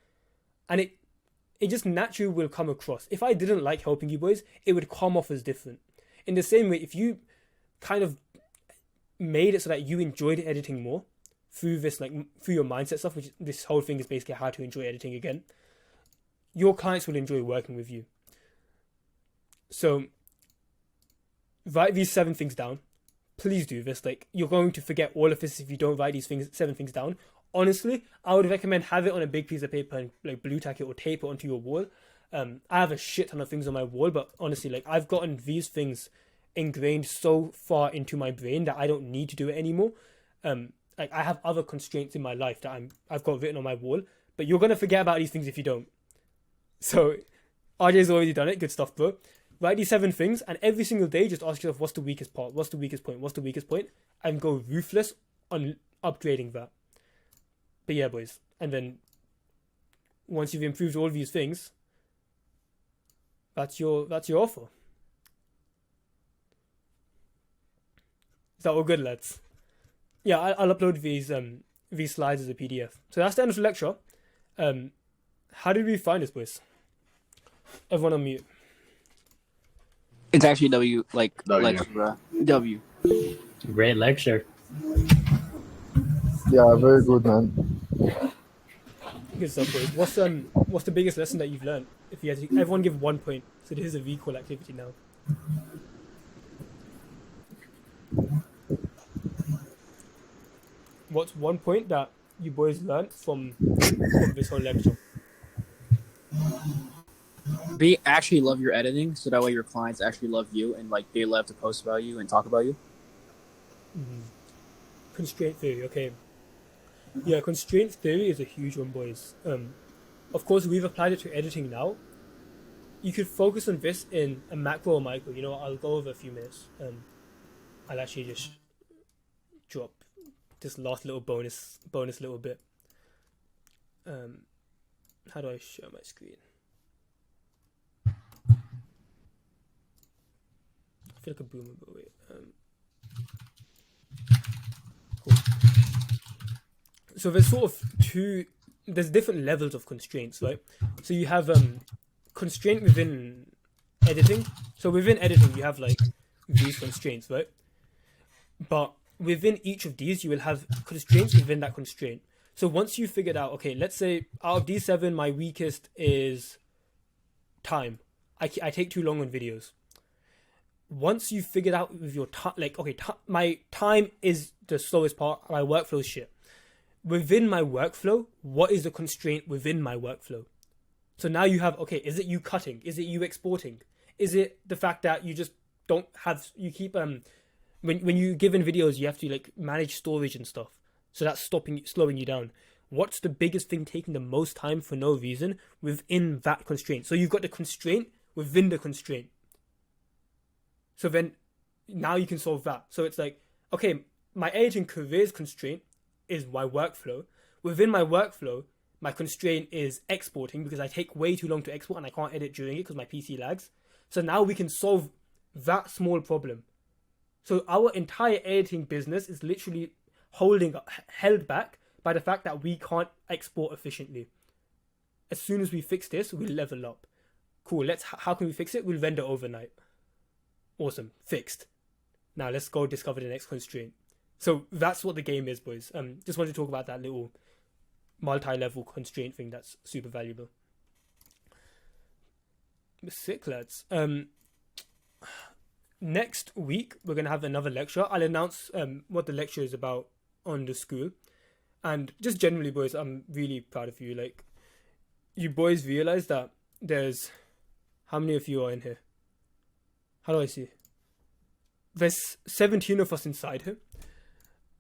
And it just naturally will come across. If I didn't like helping you boys, it would come off as different. In the same way, if you kind of made it so that you enjoyed editing more through this, like through your mindset stuff, which this whole thing is basically how to enjoy editing again, your clients will enjoy working with you. So write these 7 things down. Please do this. Like, you're going to forget all of this if you don't write these 7 things down. Honestly, I would recommend have it on a big piece of paper and like blue tack it or tape it onto your wall. I have a shit ton of things on my wall, but honestly, like, I've gotten these things ingrained so far into my brain that I don't need to do it anymore. Like, I have other constraints in my life that I've got written on my wall, but you're gonna forget about these things if you don't. So RJ's already done it. Good stuff, bro. Write these 7 things, and every single day just ask yourself, what's the weakest part? What's the weakest point? What's the weakest point? And go ruthless on upgrading that. But yeah, boys. And then once you've improved all these things, that's your offer. Is that all good, lads? Yeah, I'll upload these these slides as a PDF. So that's the end of the lecture. How did we find this, boys? Everyone on mute. It's actually W, like lecture, bro. W. Great lecture. Yeah, very good, man. Good stuff, boys. What's the biggest lesson that you've learned? If you had to, everyone give 1 point. So this is a recall activity now. What's 1 point that you boys learned from this whole lecture? Be actually love your editing, so that way your clients actually love you and like they love to post about you and talk about you. Constraint theory, okay. Yeah, constraint theory is a huge one, boys. Of course, we've applied it to editing now. You could focus on this in a macro or micro. You know, I'll go over a few minutes. I'll actually just drop this last little bonus little bit. How do I share my screen? I feel like a boomer, but wait. Cool. So there's sort of there's different levels of constraints, right? So you have constraint within editing. So within editing, you have like these constraints, right? But within each of these, you will have constraints within that constraint. So once you figured out, okay, let's say out of these 7, my weakest is time. I take too long on videos. Once you figured out with your time, like, okay, my time is the slowest part, my workflow is shit. Within my workflow, what is the constraint within my workflow? So now you have, okay, is it you cutting? Is it you exporting? Is it the fact that you just don't have, you keep, when you give in videos, you have to like manage storage and stuff. So that's slowing you down. What's the biggest thing taking the most time for no reason within that constraint? So you've got the constraint within the constraint. So then now you can solve that. So it's like, okay, my editing careers constraint is my workflow. Within my workflow, my constraint is exporting because I take way too long to export and I can't edit during it because my PC lags. So now we can solve that small problem. So our entire editing business is literally held back by the fact that we can't export efficiently. As soon as we fix this, we'll level up. Cool, how can we fix it? We'll render overnight. Awesome, fixed. Now let's go discover the next constraint. So that's what the game is, boys. Just wanted to talk about that little multi-level constraint thing that's super valuable. Sick, lads. Next week, we're going to have another lecture. I'll announce what the lecture is about on the school. And just generally, boys, I'm really proud of you. Like, you boys realize that there's... How many of you are in here? How do I see? There's 17 of us inside here.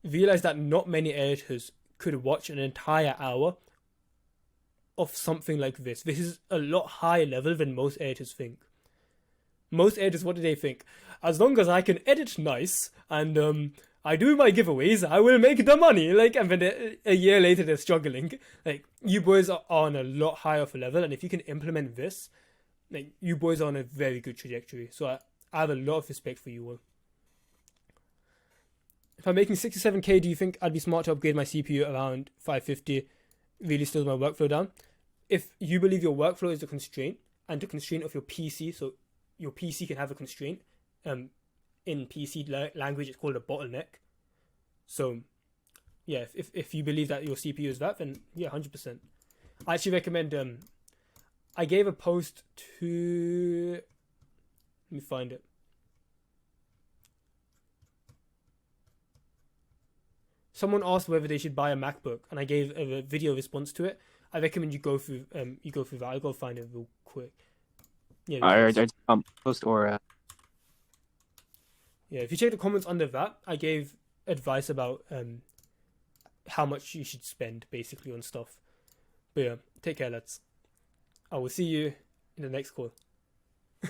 Realize that not many editors could watch an entire hour of something like this. This is a lot higher level than most editors think. Most editors, what do they think? As long as I can edit nice and I do my giveaways, I will make the money. Like, and then a year later they're struggling. Like, you boys are on a lot higher of a level, and if you can implement this, like, you boys are on a very good trajectory. So I have a lot of respect for you all. If I'm making 67k, do you think I'd be smart to upgrade my CPU around 550? Really slows my workflow down. If you believe your workflow is the constraint, and the constraint of your PC, so your PC can have a constraint. In PC language, it's called a bottleneck. So, yeah, if you believe that your CPU is that, then yeah, 100%. I actually recommend. I gave a post to. Let me find it. Someone asked whether they should buy a MacBook, and I gave a video response to it. I recommend you go through that. I'll go find it real quick. Yeah. Post or. Yeah, if you check the comments under that, I gave advice about how much you should spend basically on stuff. But yeah, take care, lads. I will see you in the next call.